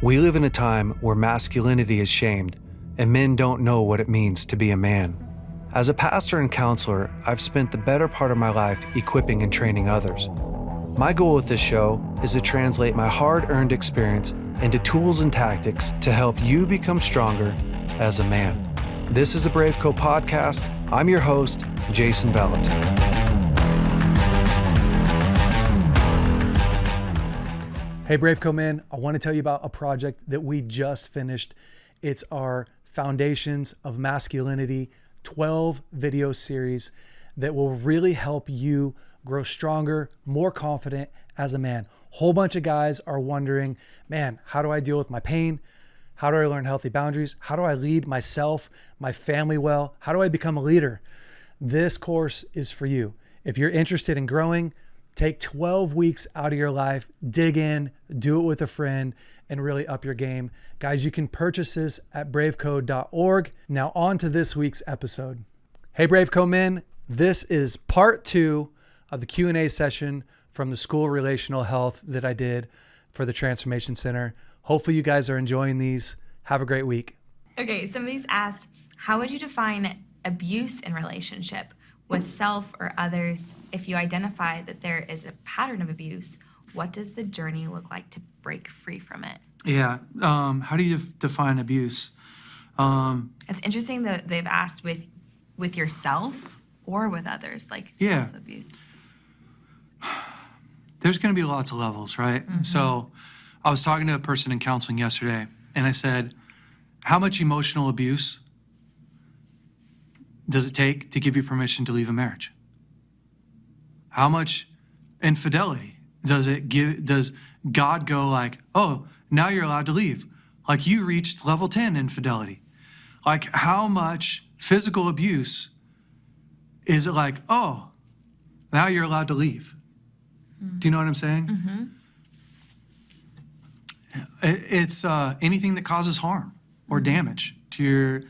We live in a time where masculinity is shamed, and men don't know what it means to be a man. As a pastor and counselor, I've spent the better part of my life equipping and training others. My goal with this show is to translate my hard-earned experience into tools and tactics to help you become stronger as a man. This is the BraveCo podcast. I'm your host, Jason Valentin. Hey BraveCo men, I want to tell you about a project that we just finished. It's our Foundations of Masculinity 12 video series that will really help you grow stronger, more confident as a man. Whole bunch of guys are wondering, man, how do I deal with my pain? How do I learn healthy boundaries? How do I lead myself, my family well? How do I become a leader? This course is for you. If you're interested in growing, take 12 weeks out of your life, dig in, do it with a friend, and really up your game. Guys, you can purchase this at braveco.org. Now on to this week's episode. Hey BraveCo men, this is part 2 of the Q&A session from the School of Relational Health that I did for the Transformation Center. Hopefully you guys are enjoying these. Have a great week. Okay, somebody's asked, how would you define abuse in relationship with self or others? If you identify that there is a pattern of abuse, what does the journey look like to break free from it? Yeah. How do you define abuse? It's interesting that they've asked with yourself or with others, like self-abuse. There's going to be lots of levels, right? Mm-hmm. So I was talking to a person in counseling yesterday, and I said, how much emotional abuse does it take to give you permission to leave a marriage? How much infidelity does God go like, oh, now you're allowed to leave? Like you reached level 10 infidelity. Like how much physical abuse is it like, oh, now you're allowed to leave? Mm-hmm. Do you know what I'm saying? Mm-hmm. It's anything that causes harm or damage to your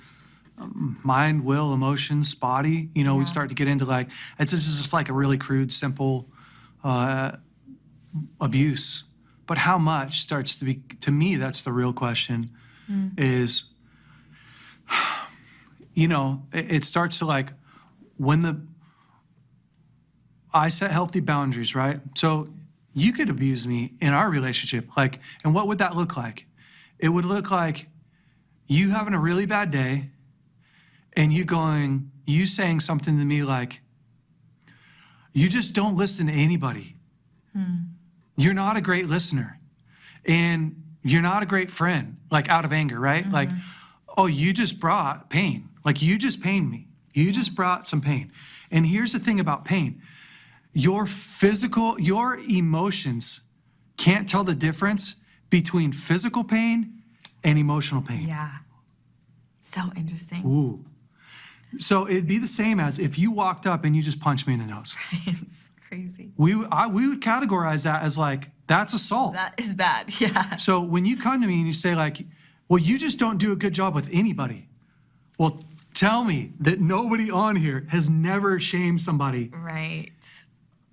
mind, will, emotions, body. You know, we start to get into like, this is just like a really crude, simple abuse. But how much starts to be, to me, that's the real question is, you know, it starts to like, when I set healthy boundaries, right? So you could abuse me in our relationship. Like, and what would that look like? It would look like you having a really bad day and you saying something to me like, you just don't listen to anybody. You're not a great listener and you're not a great friend, like out of anger, right? Mm-hmm. Like, oh, you just brought pain. Like you just pained me. You just brought some pain. And here's the thing about pain. Your emotions can't tell the difference between physical pain and emotional pain. Yeah. So interesting. Ooh. So it'd be the same as if you walked up and you just punched me in the nose. It's crazy. We would categorize that as like, that's assault. That is bad, yeah. So when you come to me and you say like, well, you just don't do a good job with anybody. Well, tell me that nobody on here has never shamed somebody. Right.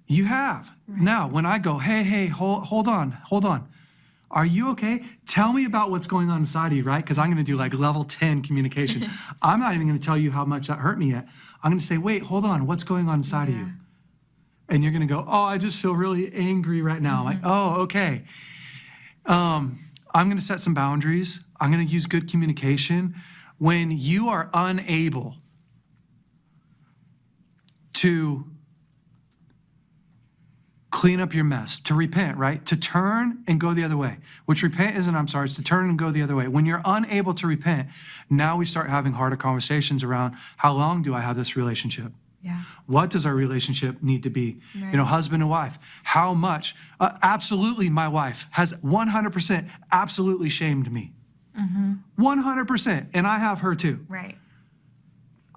You have. Right. Now, when I go, hey, hold on. Are you okay? Tell me about what's going on inside of you, right? Because I'm going to do like level 10 communication. I'm not even going to tell you how much that hurt me yet. I'm going to say, wait, hold on. What's going on inside of you? And you're going to go, oh, I just feel really angry right now. I'm like, oh, okay. I'm going to set some boundaries. I'm going to use good communication. When you are unable to clean up your mess, to repent, right? To turn and go the other way, which repent isn't, I'm sorry, it's to turn and go the other way. When you're unable to repent, now we start having harder conversations around how long do I have this relationship? Yeah. What does our relationship need to be? Right. You know, husband and wife, how much? Absolutely, my wife has 100% absolutely shamed me. 100%, and I have her too. Right.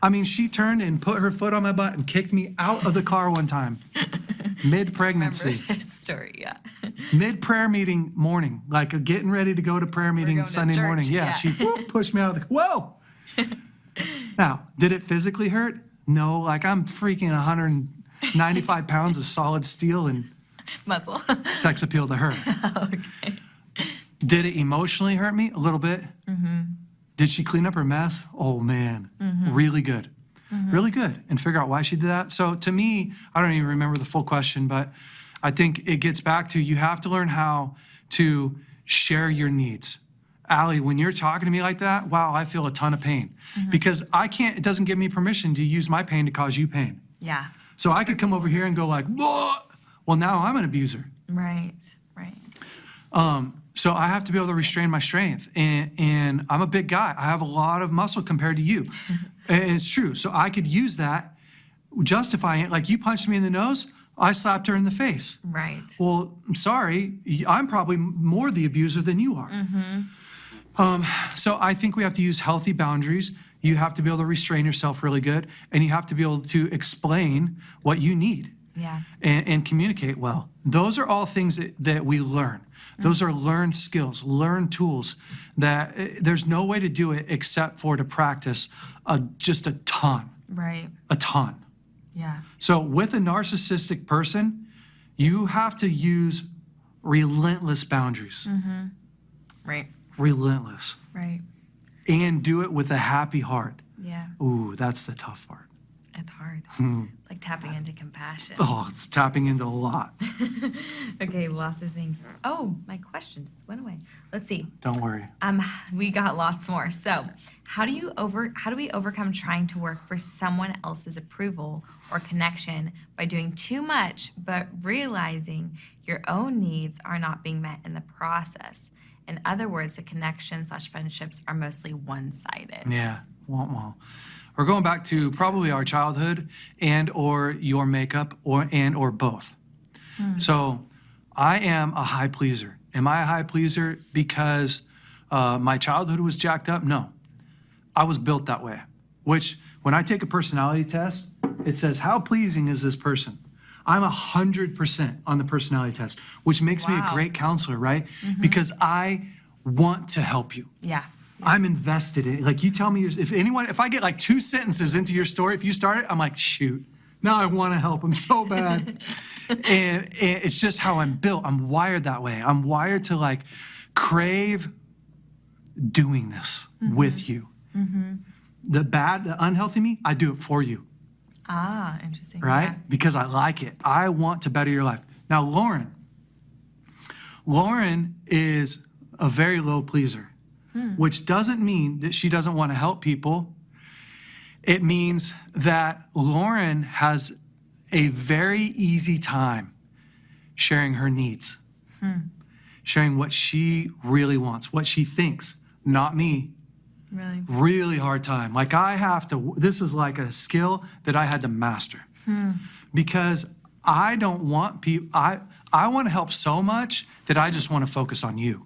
I mean, she turned and put her foot on my butt and kicked me out of the car one time, mid-pregnancy. I remember this story, yeah. Mid-prayer meeting morning, like getting ready to go to prayer meeting Sunday morning. Yeah, she pushed me out of the, whoa. Now, did it physically hurt? No, like I'm freaking 195 pounds of solid steel and muscle. Sex appeal to her. Okay. Did it emotionally hurt me? A little bit. Did she clean up her mess? Oh, man. Really good. Really good. And figure out why she did that. So to me, I don't even remember the full question, but I think it gets back to you have to learn how to share your needs. Allie, when you're talking to me like that, wow, I feel a ton of pain. Because it doesn't give me permission to use my pain to cause you pain. Yeah. So I could come over here and go like, whoa, well, now I'm an abuser. Right. So I have to be able to restrain my strength. And I'm a big guy. I have a lot of muscle compared to you. And it's true. So I could use that, justifying it. Like you punched me in the nose, I slapped her in the face. Right. Well, I'm sorry. I'm probably more the abuser than you are. So I think we have to use healthy boundaries. You have to be able to restrain yourself really good. And you have to be able to explain what you need. Yeah. And communicate well. Those are all things that we learn. Those are learned skills, learned tools that there's no way to do it except for to practice just a ton. Right. A ton. Yeah. So with a narcissistic person, you have to use relentless boundaries. Right. Relentless. Right. And do it with a happy heart. Yeah. Ooh, that's the tough part. It's hard. Like tapping into compassion. Oh, it's tapping into a lot. Okay, lots of things. Oh, my question just went away. Let's see. Don't worry. We got lots more. So, how do we overcome trying to work for someone else's approval or connection by doing too much, but realizing your own needs are not being met in the process? In other words, the connection/friendships are mostly one-sided. Yeah. Well, we're going back to probably our childhood and or your makeup or both. So I am a high pleaser. Am I a high pleaser because my childhood was jacked up? No. I was built that way, which when I take a personality test, it says, how pleasing is this person? I'm 100% on the personality test, which makes me a great counselor, right? Because I want to help you. Yeah. I'm invested in it. Like you tell me, if I get like 2 sentences into your story, if you start it, I'm like, shoot, now I want to help them so bad. and it's just how I'm built. I'm wired that way. I'm wired to like crave doing this with you. The unhealthy me, I do it for you. Ah, interesting. Right? Yeah. Because I like it. I want to better your life. Now, Lauren is a very low pleaser. Which doesn't mean that she doesn't want to help people. It means that Lauren has a very easy time sharing her needs, sharing what she really wants, what she thinks, not me. Really? Really hard time. Like this is like a skill that I had to master because I don't want people, I want to help so much that I just want to focus on you.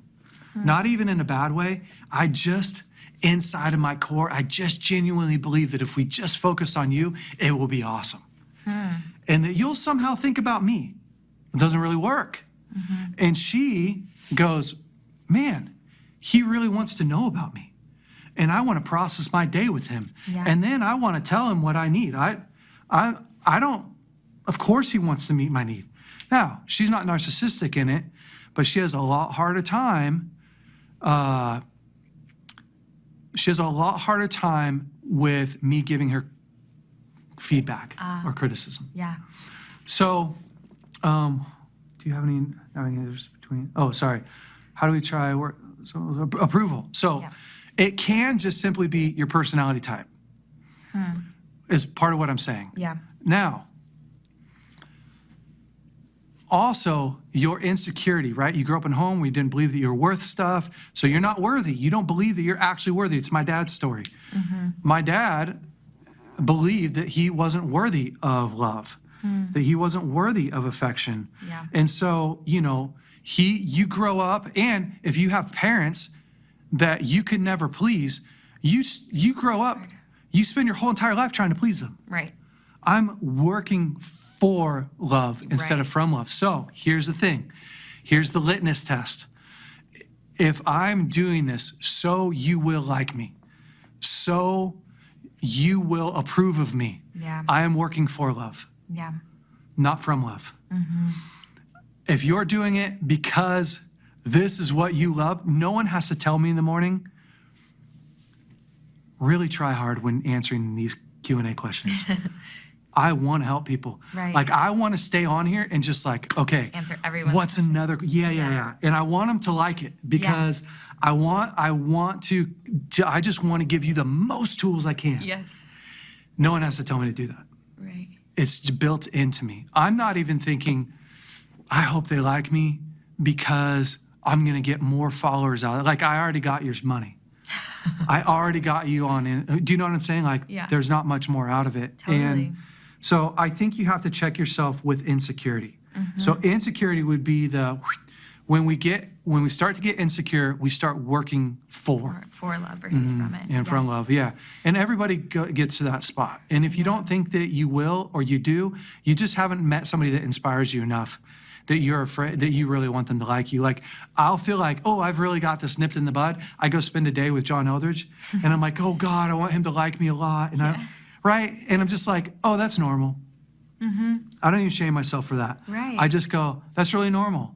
Not even in a bad way. I just, inside of my core, I just genuinely believe that if we just focus on you, it will be awesome. And that you'll somehow think about me. It doesn't really work. And she goes, man, he really wants to know about me. And I want to process my day with him. Yeah. And then I want to tell him what I need. I don't, of course he wants to meet my need. Now, she's not narcissistic in it, but she has a lot harder time with me giving her feedback or criticism. Yeah. So, do you have any others between? Oh, sorry. How do we try work? So, approval. So, it can just simply be your personality type. Is part of what I'm saying. Yeah. Now, also, your insecurity, right? You grew up in a home where you didn't believe that you're worth stuff, so you're not worthy. You don't believe that you're actually worthy. It's my dad's story. My dad believed that he wasn't worthy of love, that he wasn't worthy of affection. Yeah. And so, you grow up, and if you have parents that you could never please, you grow up, you spend your whole entire life trying to please them. Right. I'm working for love instead of from love. So here's the thing. Here's the litmus test. If I'm doing this, so you will like me, so you will approve of me. Yeah. I am working for love, Yeah. not from love. If you're doing it because this is what you love. No one has to tell me in the morning. Really try hard when answering these Q&A questions. I want to help people. Right. Like, I want to stay on here and just like, okay, Answer everyone's what's another? Yeah. And I want them to like it because I just want to give you the most tools I can. Yes. No one has to tell me to do that. Right. It's built into me. I'm not even thinking, I hope they like me because I'm going to get more followers out. Like, I already got your money. I already got you on in. Do you know what I'm saying? Like, there's not much more out of it. Totally. And so I think you have to check yourself with insecurity. So insecurity would be when we start to get insecure, we start working for love versus from it. and from love. Yeah. And everybody gets to that spot. And if you don't think that you will, or you do, you just haven't met somebody that inspires you enough that you're afraid, that you really want them to like you. Like, I'll feel like, oh, I've really got this nipped in the bud. I go spend a day with John Eldridge and I'm like, oh God, I want him to like me a lot. And right? And I'm just like, oh, that's normal. I don't even shame myself for that. Right. I just go, that's really normal.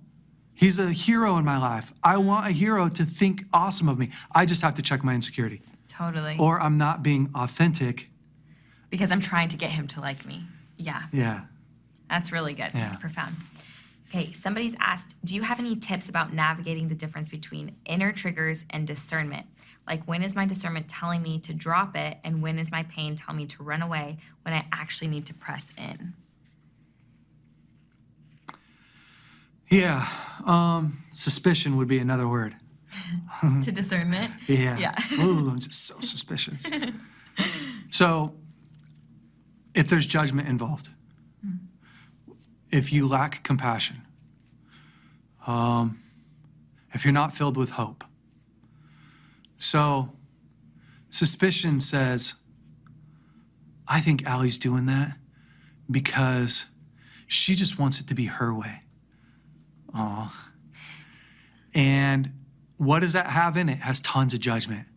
He's a hero in my life. I want a hero to think awesome of me. I just have to check my insecurity. Totally. Or I'm not being authentic. Because I'm trying to get him to like me. Yeah. Yeah. That's really good. Yeah. That's profound. Okay, somebody's asked, do you have any tips about navigating the difference between inner triggers and discernment? Like, when is my discernment telling me to drop it, and when is my pain telling me to run away when I actually need to press in? Yeah. Suspicion would be another word. To discernment? Yeah. Ooh, I'm just so suspicious. So, if there's judgment involved, if you lack compassion, if you're not filled with hope. So, suspicion says, I think Allie's doing that because she just wants it to be her way. Aw. And what does that have in it? It has tons of judgment.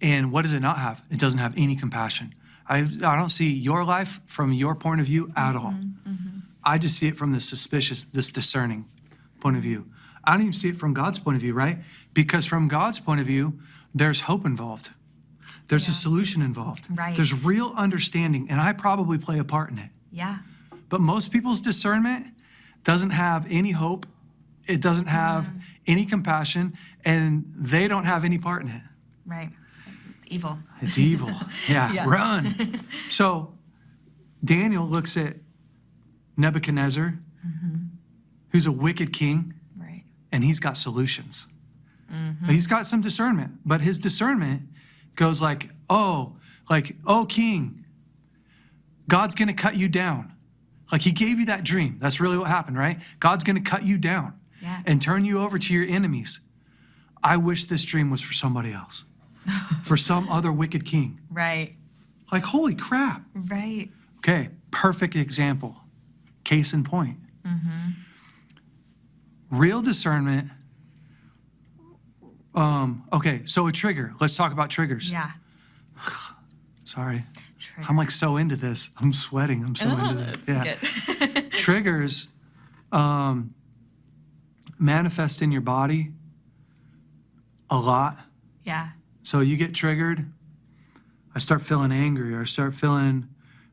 And what does it not have? It doesn't have any compassion. I don't see your life from your point of view at all. I just see it from this discerning point of view. I don't even see it from God's point of view, right? Because from God's point of view, there's hope involved. There's a solution involved. Right. There's real understanding, and I probably play a part in it. Yeah. But most people's discernment doesn't have any hope. It doesn't have any compassion, and they don't have any part in it. Right. It's evil. It's evil. Yeah. Run. So Daniel looks at Nebuchadnezzar, who's a wicked king, Right. and he's got solutions. He's got some discernment, but his discernment goes like, oh, king, God's going to cut you down. Like, he gave you that dream. That's really what happened, right? God's going to cut you down and turn you over to your enemies. I wish this dream was for somebody else, for some other wicked king. Right. Like, holy crap. Right. Okay, perfect example. Case in point. Real discernment. Okay, so a trigger. Let's talk about triggers. Yeah. Sorry. Triggers. I'm like so into this. I'm sweating. I'm so into this. That's good. Triggers manifest in your body a lot. Yeah. So you get triggered. I start feeling angry, or I start feeling,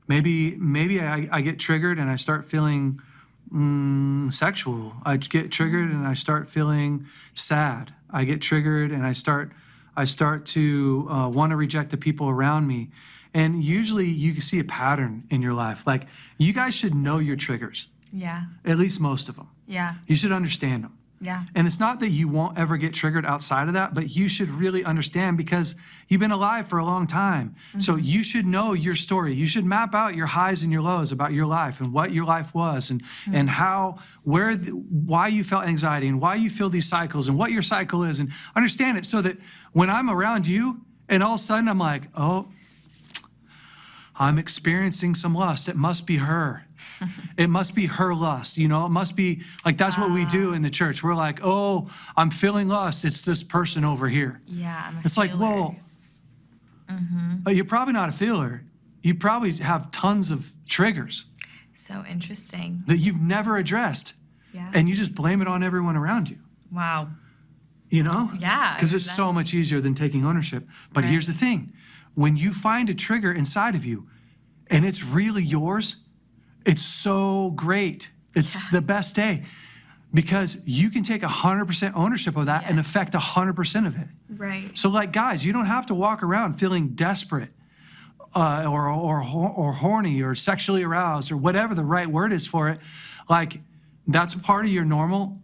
maybe I get triggered and I start feeling sexual. I get triggered and I start feeling sad. I get triggered and I start to want to reject the people around me. And usually you can see a pattern in your life. Like, you guys should know your triggers, Yeah. at least most of them. Yeah. You should understand them. Yeah. And it's not that you won't ever get triggered outside of that, but you should really understand, because you've been alive for a long time. So you should know your story. You should map out your highs and your lows about your life, and what your life was, and how, why you felt anxiety, and why you feel these cycles, and what your cycle is, and understand it, so that when I'm around you and all of a sudden I'm like, oh, I'm experiencing some lust. It must be her. It must be her lust. You know, it must be like, that's what we do in the church. We're like, oh, I'm feeling lust. It's this person over here. Yeah. I'm a It's like, feeler. well, you're probably not a feeler. You probably have tons of triggers So interesting. that you've never addressed. Yeah. And you just blame it on everyone around you. Wow. You know? Yeah. Because it's so much easier than taking ownership. But here's the thing. When you find a trigger inside of you and it's really yours, it's so great. It's the best day because you can take 100% ownership of that and affect 100% of it. Right. So like, guys, you don't have to walk around feeling desperate or horny or sexually aroused or whatever the right word is for it. Like, that's part of your normal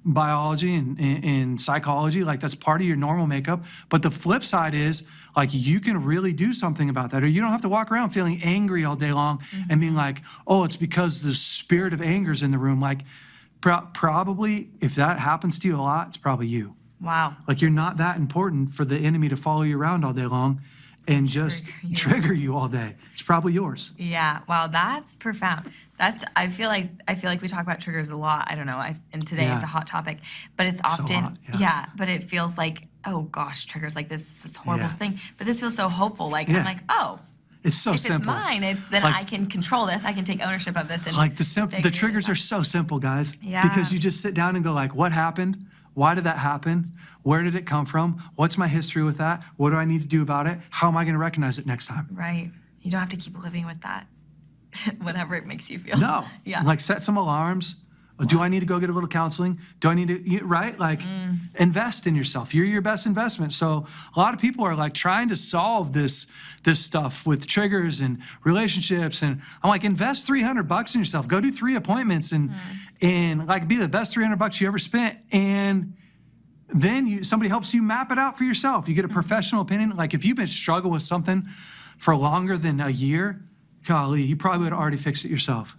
biology and psychology. Like, that's part of your normal makeup. But the flip side is, like, you can really do something about that. Or you don't have to walk around feeling angry all day long and being like, oh, it's because the spirit of anger is in the room. Like, probably, if that happens to you a lot, it's probably you. Wow. Like, you're not that important for the enemy to follow you around all day long and just trigger you all day. It's probably yours. Yeah. Wow. That's profound. I feel like we talk about triggers a lot. I don't know. And today it's a hot topic, but it's often, but it feels like, oh gosh, triggers like this horrible thing. But this feels so hopeful. Like, I'm like, oh, it's so if simple. it's mine, then like, I can control this. I can take ownership of this. And like the triggers are so simple, guys. Yeah. Because you just sit down and go like, what happened? Why did that happen? Where did it come from? What's my history with that? What do I need to do about it? How am I going to recognize it next time? Right. You don't have to keep living with that, whatever it makes you feel. No. Yeah. Like, set some alarms. Do I need to go get a little counseling? Do I need to, right? Like, invest in yourself. You're your best investment. So a lot of people are like trying to solve this stuff with triggers and relationships. And I'm like, invest $300 in yourself. Go do 3 appointments and like be the best $300 you ever spent. And then somebody helps you map it out for yourself. You get a professional opinion. Like, if you've been struggling with something for longer than a year, golly, you probably would have already fixed it yourself.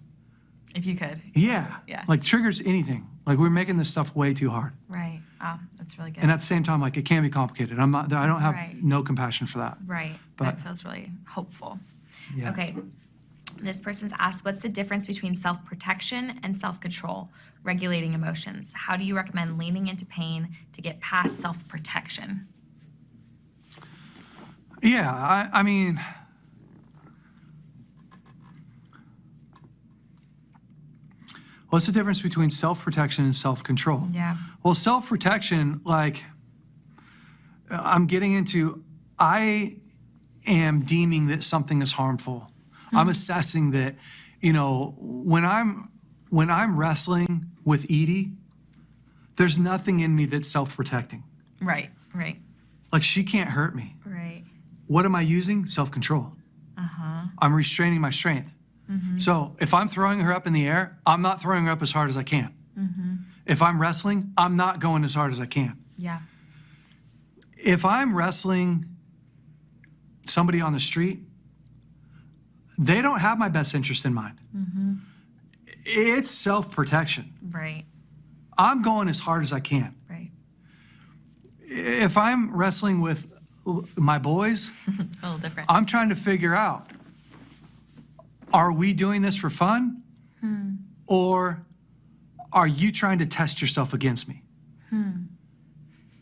If you could. Yeah. Like, triggers anything. Like, we're making this stuff way too hard. Right. Oh, that's really good. And at the same time, like, it can be complicated. I don't have no compassion for that. Right. But that feels really hopeful. Yeah. Okay. This person's asked, what's the difference between self-protection and self-control, regulating emotions? How do you recommend leaning into pain to get past self-protection? Yeah, I mean, what's the difference between self-protection and self-control? Yeah. Well, self-protection, like, I'm getting into, I am deeming that something is harmful. I'm assessing that, you know, when I'm wrestling with Edie, there's nothing in me that's self-protecting. Right. Like, she can't hurt me. Right. What am I using? Self-control. I'm restraining my strength. So if I'm throwing her up in the air, I'm not throwing her up as hard as I can. If I'm wrestling, I'm not going as hard as I can. Yeah. If I'm wrestling somebody on the street, they don't have my best interest in mind. It's self-protection. Right. I'm going as hard as I can. Right. If I'm wrestling with my boys, A little different. I'm trying to figure out, are we doing this for fun? Or are you trying to test yourself against me?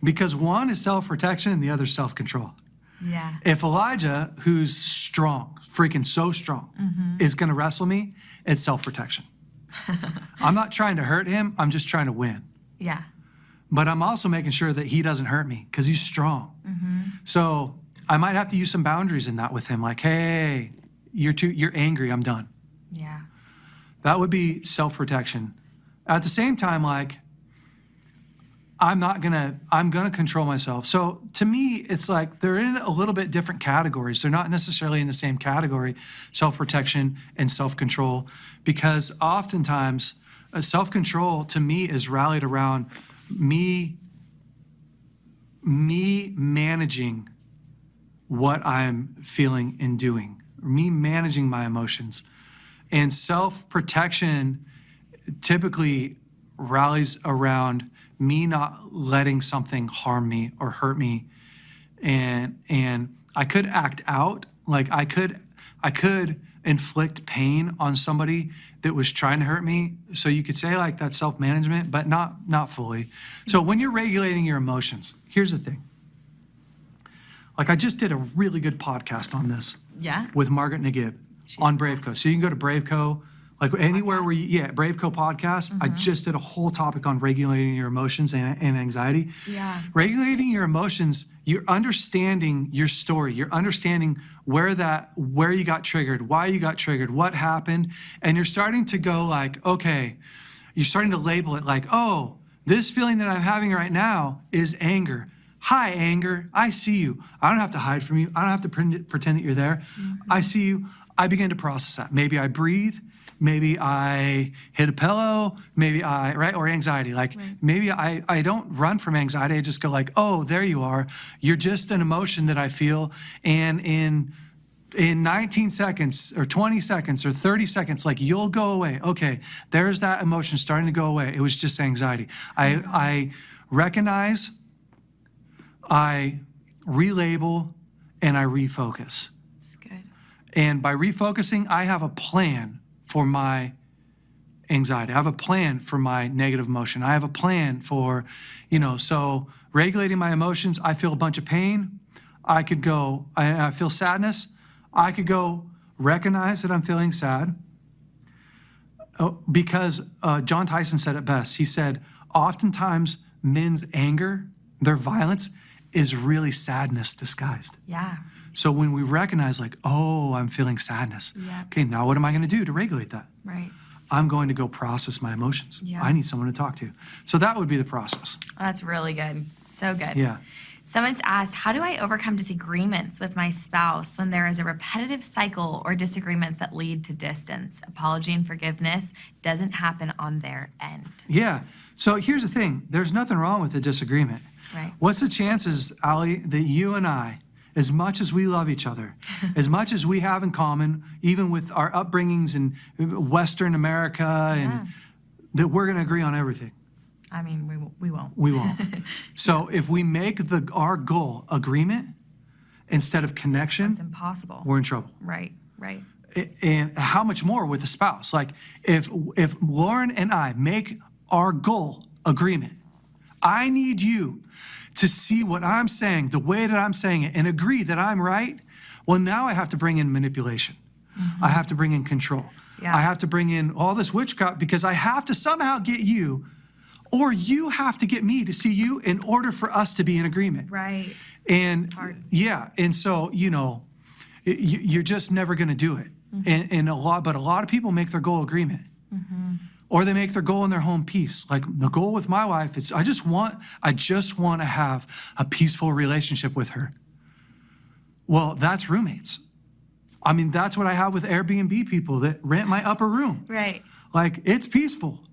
Because one is self-protection and the other is self-control. Yeah. If Elijah, who's strong, freaking so strong, is going to wrestle me, it's self-protection. I'm not trying to hurt him. I'm just trying to win. Yeah. But I'm also making sure that he doesn't hurt me because he's strong. So I might have to use some boundaries in that with him. Like, hey, you're angry. I'm done. Yeah. That would be self-protection. At the same time, like, I'm gonna control myself. So to me, it's like they're in a little bit different categories. They're not necessarily in the same category, self-protection and self-control, because oftentimes self-control to me is rallied around me managing what I'm feeling and doing, me managing my emotions. And self-protection typically rallies around me not letting something harm me or hurt me. And I could act out, like I could inflict pain on somebody that was trying to hurt me. So you could say like that's self-management, but not fully. So when you're regulating your emotions, here's the thing. Like, I just did a really good podcast on this. Yeah. With Margaret Nagib on BraveCo. So you can go to BraveCo, Like anywhere where BraveCo podcast, I just did a whole topic on regulating your emotions and anxiety. Yeah. Regulating your emotions, you're understanding your story. You're understanding where you got triggered, why you got triggered, what happened. And you're starting to go like, okay, you're starting to label it like, oh, this feeling that I'm having right now is anger. Hi, anger. I see you. I don't have to hide from you. I don't have to pretend that you're there. I see you. I begin to process that. Maybe I breathe. Maybe I hit a pillow, or anxiety. Maybe I don't run from anxiety. I just go like, oh, there you are. You're just an emotion that I feel. And in 19 seconds or 20 seconds or 30 seconds, like you'll go away. Okay, there's that emotion starting to go away. It was just anxiety. I recognize, I relabel, and I refocus. That's good. And by refocusing, I have a plan for my anxiety. I have a plan for my negative emotion. I have a plan for, so regulating my emotions. I feel a bunch of pain. I could go, I feel sadness. I could go recognize that I'm feeling sad. Because John Tyson said it best. He said, oftentimes men's anger, their violence, is really sadness disguised. Yeah. So when we recognize like, oh, I'm feeling sadness. Yeah. Okay, now what am I going to do to regulate that? Right. I'm going to go process my emotions. Yeah. I need someone to talk to. So that would be the process. Oh, that's really good. So good. Yeah. Someone's asked, how do I overcome disagreements with my spouse when there is a repetitive cycle or disagreements that lead to distance? Apology and forgiveness doesn't happen on their end. Yeah. So here's the thing. There's nothing wrong with a disagreement. Right. What's the chances, Ali, that you and I, as much as we love each other, as much as we have in common, even with our upbringings in Western America, and that we're going to agree on everything? I mean, we won't. We won't. So if we make our goal agreement instead of connection, It's impossible. we're in trouble. Right, right. And how much more with a spouse? Like if Lauren and I make our goal agreement, I need you to see what I'm saying, the way that I'm saying it, and agree that I'm right. Well, now I have to bring in manipulation. I have to bring in control. Yeah. I have to bring in all this witchcraft because I have to somehow get you, or you have to get me to see you in order for us to be in agreement. Right. And hard. yeah, and so, you're just never going to do it. And a lot of people make their goal agreement. Or they make their goal in their home peace. Like the goal with my wife, it's I just want to have a peaceful relationship with her. Well, that's roommates. I mean, that's what I have with Airbnb people that rent my upper room. Right. Like it's peaceful.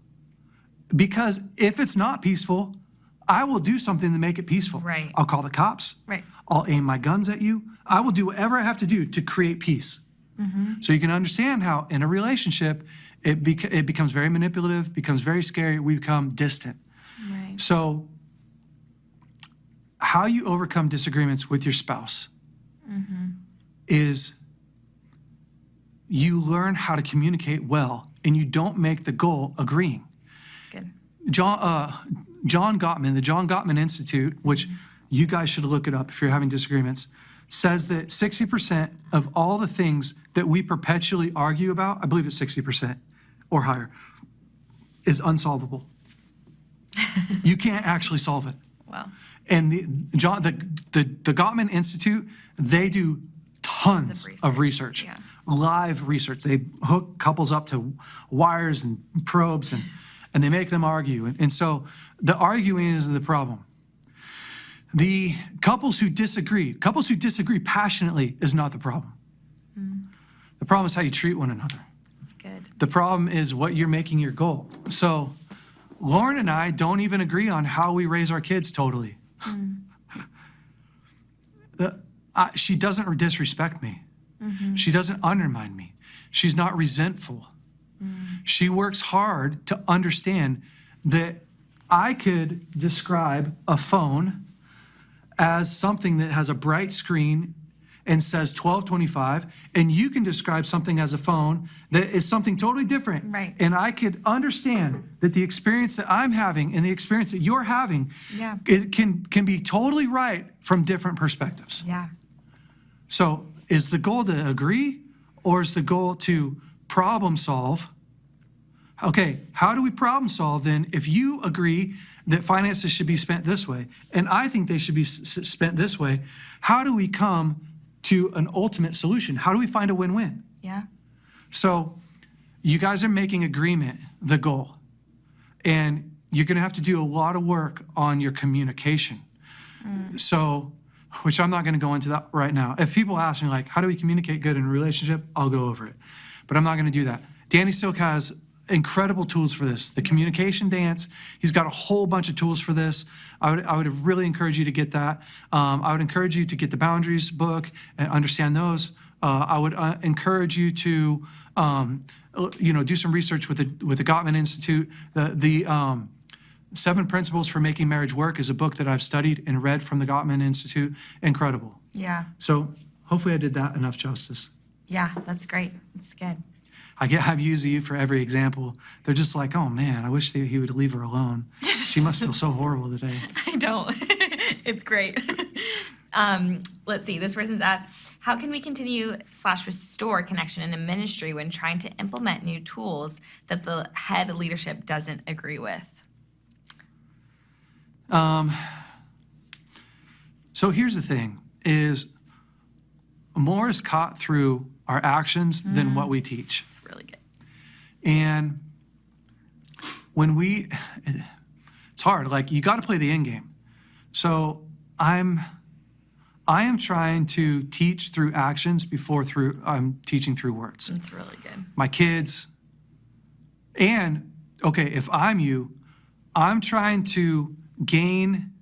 Because if it's not peaceful, I will do something to make it peaceful. Right. I'll call the cops. Right. I'll aim my guns at you. I will do whatever I have to do to create peace. So you can understand how in a relationship, it becomes very manipulative, becomes very scary, we become distant. Right. So how you overcome disagreements with your spouse is you learn how to communicate well and you don't make the goal agreeing. Good. John Gottman, the John Gottman Institute, which you guys should look it up if you're having disagreements, says that 60% of all the things that we perpetually argue about, I believe it's 60% or higher, is unsolvable. You can't actually solve it. Wow. And the Gottman Institute, they do tons of research, Yeah. live research. They hook couples up to wires and probes and they make them argue. And so the arguing isn't the problem. The couples who disagree passionately is not the problem. The problem is how you treat one another. That's good. The problem is what you're making your goal. So Lauren and I don't even agree on how we raise our kids totally. She doesn't disrespect me. She doesn't undermine me. She's not resentful. She works hard to understand that I could describe a phone as something that has a bright screen and says 1225, and you can describe something as a phone that is something totally different. Right. And I could understand that the experience that I'm having and the experience that you're having, Yeah. it can be totally right from different perspectives. Yeah. So is the goal to agree, or is the goal to problem solve Okay, how do we problem solve then if you agree that finances should be spent this way and I think they should be spent this way? How do we come to an ultimate solution? How do we find a win-win? Yeah. So you guys are making agreement the goal, and you're going to have to do a lot of work on your communication. So, which I'm not going to go into that right now. If people ask me, like, how do we communicate good in a relationship? I'll go over it. But I'm not going to do that. Danny Silk has incredible tools for this. The communication dance, he's got a whole bunch of tools for this. I would really encourage you to get that. I would encourage you to get the Boundaries book and understand those. I would encourage you to, do some research with the Gottman Institute. The 7 Principles for Making Marriage Work is a book that I've studied and read from the Gottman Institute. Incredible. Yeah. So hopefully I did that enough justice. Yeah, that's great. That's good. I've used you for every example. They're just like, oh man, I wish he would leave her alone. She must feel so horrible today. I don't. It's great. Let's see. This person's asked, how can we continue/restore connection in a ministry when trying to implement new tools that the head leadership doesn't agree with? So here's the thing, is more is caught through our actions than what we teach. It's really good. And when it's hard, like you got to play the end game. So I am trying to teach through actions before I'm teaching through words. It's really good. My kids, and okay, if I'm you, I'm trying to gain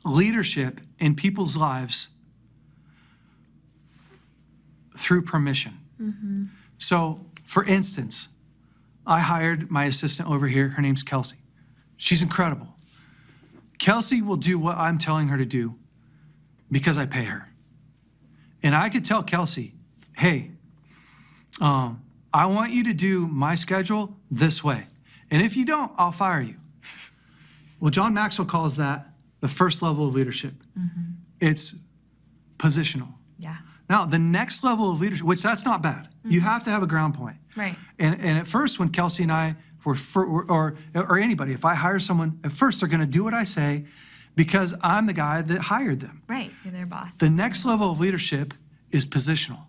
leadership in people's lives through permission. So, for instance, I hired my assistant over here. Her name's Kelsey. She's incredible. Kelsey will do what I'm telling her to do because I pay her. And I could tell Kelsey, hey, I want you to do my schedule this way. And if you don't, I'll fire you. Well, John Maxwell calls that the first level of leadership. It's positional. Yeah. Now, the next level of leadership, which that's not bad. You have to have a ground point. Right. And at first, when Kelsey and I or anybody, if I hire someone, at first they're going to do what I say because I'm the guy that hired them. Right. You're their boss. The next level of leadership is positional.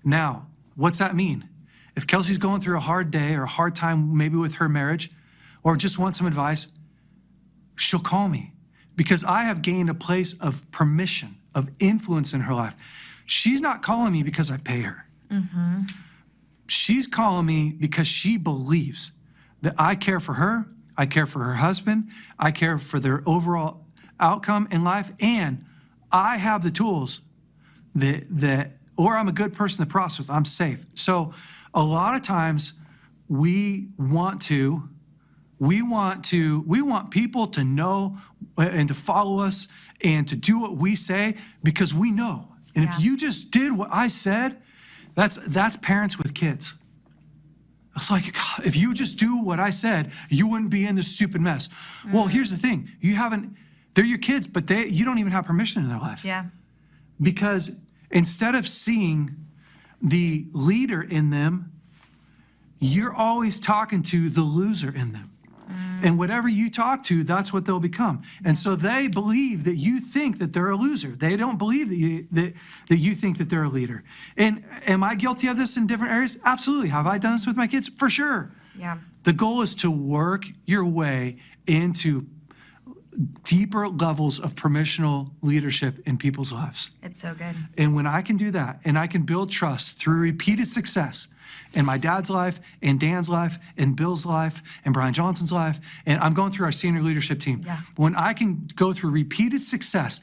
Now, what's that mean? If Kelsey's going through a hard day or a hard time maybe with her marriage or just wants some advice, she'll call me because I have gained a place of permission, of influence in her life. She's not calling me because I pay her. She's calling me because she believes that I care for her, I care for her husband, I care for their overall outcome in life, and I have the tools or I'm a good person to process, I'm safe. So a lot of times we want people to know and to follow us and to do what we say because we know. And if you just did what I said, that's parents with kids. It's like, God, if you just do what I said, you wouldn't be in this stupid mess. Well, here's the thing. They're your kids, but you don't even have permission in their life. Yeah. Because instead of seeing the leader in them, you're always talking to the loser in them. And whatever you talk to, that's what they'll become. And so they believe that you think that they're a loser. They don't believe that you think that they're a leader. And am I guilty of this in different areas? Absolutely. Have I done this with my kids? For sure. Yeah. The goal is to work your way into deeper levels of permissional leadership in people's lives. It's so good. And when I can do that, and I can build trust through repeated success in my dad's life, in Dan's life, in Bill's life, in Brian Johnson's life, and I'm going through our senior leadership team. Yeah. When I can go through repeated success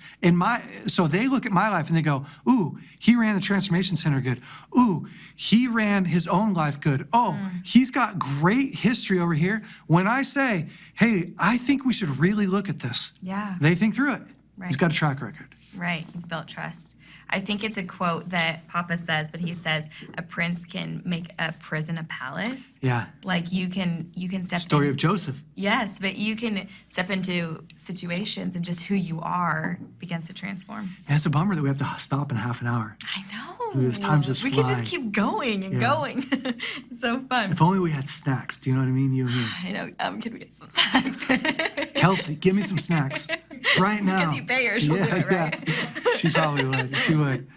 so they look at my life and they go, ooh, he ran the transformation center good. Ooh, he ran his own life good. Oh, he's got great history over here. When I say, hey, I think we should really look at this. Yeah. They think through it. Right. He's got a track record. Right. You've built trust. I think it's a quote that Papa says, but he says, a prince can make a prison a palace. Yeah. Like you can step Story in. of Joseph. Yes, but you can step into situations and just who you are begins to transform. Yeah, it's a bummer that we have to stop in half an hour. I know. This time just we could fly. just keep going and Yeah. going. It's so fun. If only we had snacks. Do you know what I mean? You and me. I know. Can we get some snacks? Kelsey, give me some snacks right now. Because you pay her, she'll do it, right? Yeah. She probably would. She would.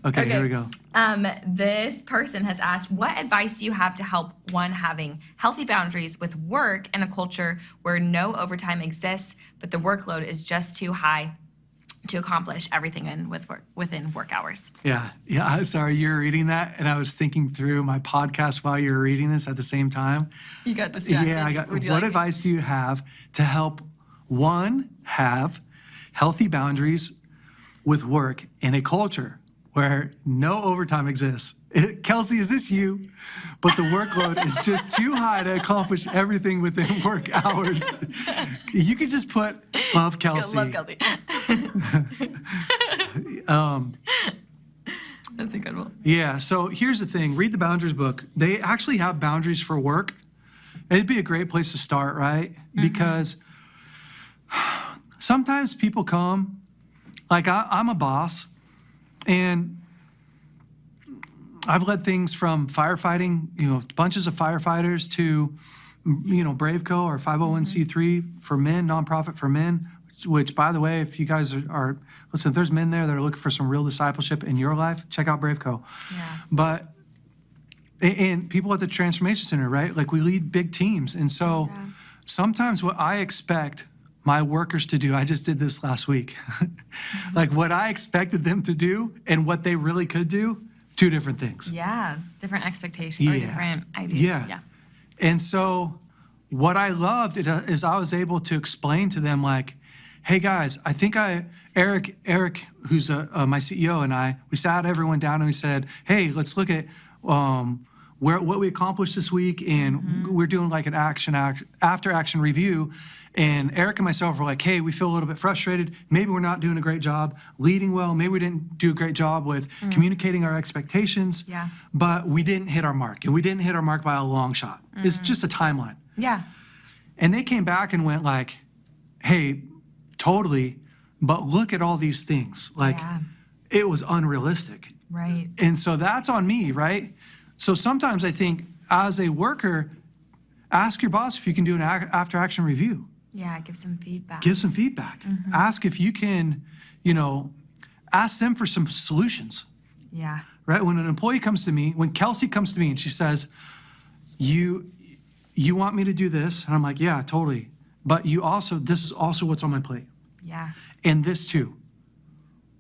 Okay, here we go. This person has asked, what advice do you have to help one having healthy boundaries with work in a culture where no overtime exists, but the workload is just too high to accomplish everything within work hours? Yeah. Sorry, you were reading that, and I was thinking through my podcast while you were reading this at the same time. You got distracted. Yeah, I got. What advice do you have to help one have healthy boundaries with work in a culture where no overtime exists? Kelsey, is this you? But the workload is just too high to accomplish everything within work hours. You could just put love Kelsey. Love Kelsey. That's incredible. Yeah, so here's the thing. Read the boundaries book. They actually have boundaries for work. It'd be a great place to start, right? Because sometimes people come, like I'm a boss, and I've led things from firefighting, bunches of firefighters to, BraveCo, or 501c3 for men, nonprofit for men, which, by the way, if you guys are listen, if there's men there that are looking for some real discipleship in your life, check out BraveCo. Yeah. And people at the Transformation Center, right? Like, we lead big teams. And so sometimes what I expect my workers to do, I just did this last week. Like, what I expected them to do and what they really could do, two different things. Yeah. Different expectations or different ideas. Yeah. And so what I loved is I was able to explain to them, like, hey guys, I think Eric, who's my CEO, and we sat everyone down and we said, hey, let's look at what we accomplished this week, and we're doing like an after action review. And Eric and myself were like, hey, we feel a little bit frustrated. Maybe we're not doing a great job leading well. Maybe we didn't do a great job with communicating our expectations. Yeah. But we didn't hit our mark, and we didn't hit our mark by a long shot. It's just a timeline. Yeah. And they came back and went like, hey, totally, but look at all these things. Like, it was unrealistic. Right. And so that's on me, right? So sometimes I think, as a worker, ask your boss if you can do an after-action review. Yeah, give some feedback. Give some feedback. Ask if you can, ask them for some solutions. Yeah. Right? When an employee comes to me, when Kelsey comes to me and she says, you want me to do this? And I'm like, yeah, totally. But this is also what's on my plate. Yeah. And this too.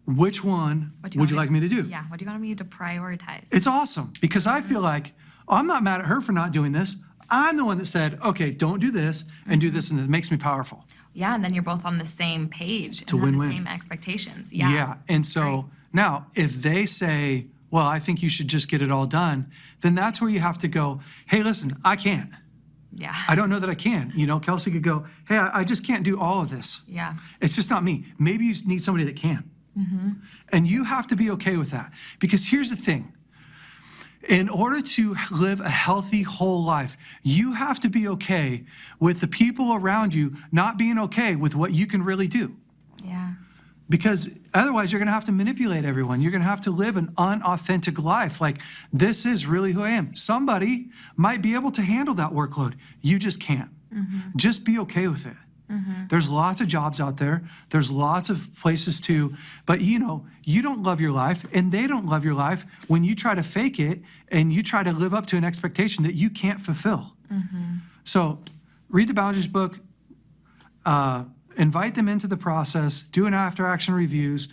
Which one would you like me to do? Yeah. What do you want me to prioritize? It's awesome, because I feel like I'm not mad at her for not doing this. I'm the one that said, okay, don't do this and do this, and it makes me powerful. Yeah, and then you're both on the same page and win-win. have the same expectations. Yeah. Yeah. And so now, if they say, well, I think you should just get it all done, then that's where you have to go, hey, listen, I can't. Yeah. I don't know that I can. Kelsey could go, hey, I just can't do all of this. Yeah. It's just not me. Maybe you need somebody that can. And you have to be okay with that. Because here's the thing. In order to live a healthy, whole life, you have to be okay with the people around you not being okay with what you can really do. Yeah. Because otherwise, you're going to have to manipulate everyone. You're going to have to live an unauthentic life. Like, this is really who I am. Somebody might be able to handle that workload. You just can't. Just be okay with it. There's lots of jobs out there. There's lots of places but you don't love your life, and they don't love your life when you try to fake it and you try to live up to an expectation that you can't fulfill. So read the boundaries book, invite them into the process, do an after action reviews,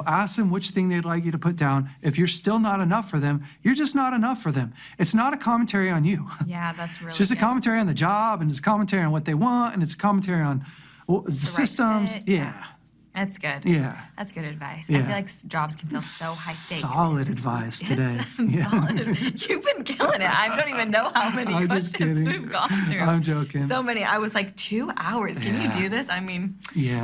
ask them which thing they'd like you to put down. If you're still not enough for them, you're just not enough for them. It's not a commentary on you. Yeah, that's really It's just a commentary on the job, and it's a commentary on what they want, and it's a commentary on the systems. fit. Yeah. That's good. Yeah. That's good advice. Yeah. I feel like jobs can feel so high stakes. Solid advice today. Yes, solid. You've been killing it. I don't even know how many I'm just questions kidding. we've gone through. I'm joking. So many. I was like, 2 hours. Can you do this? I mean,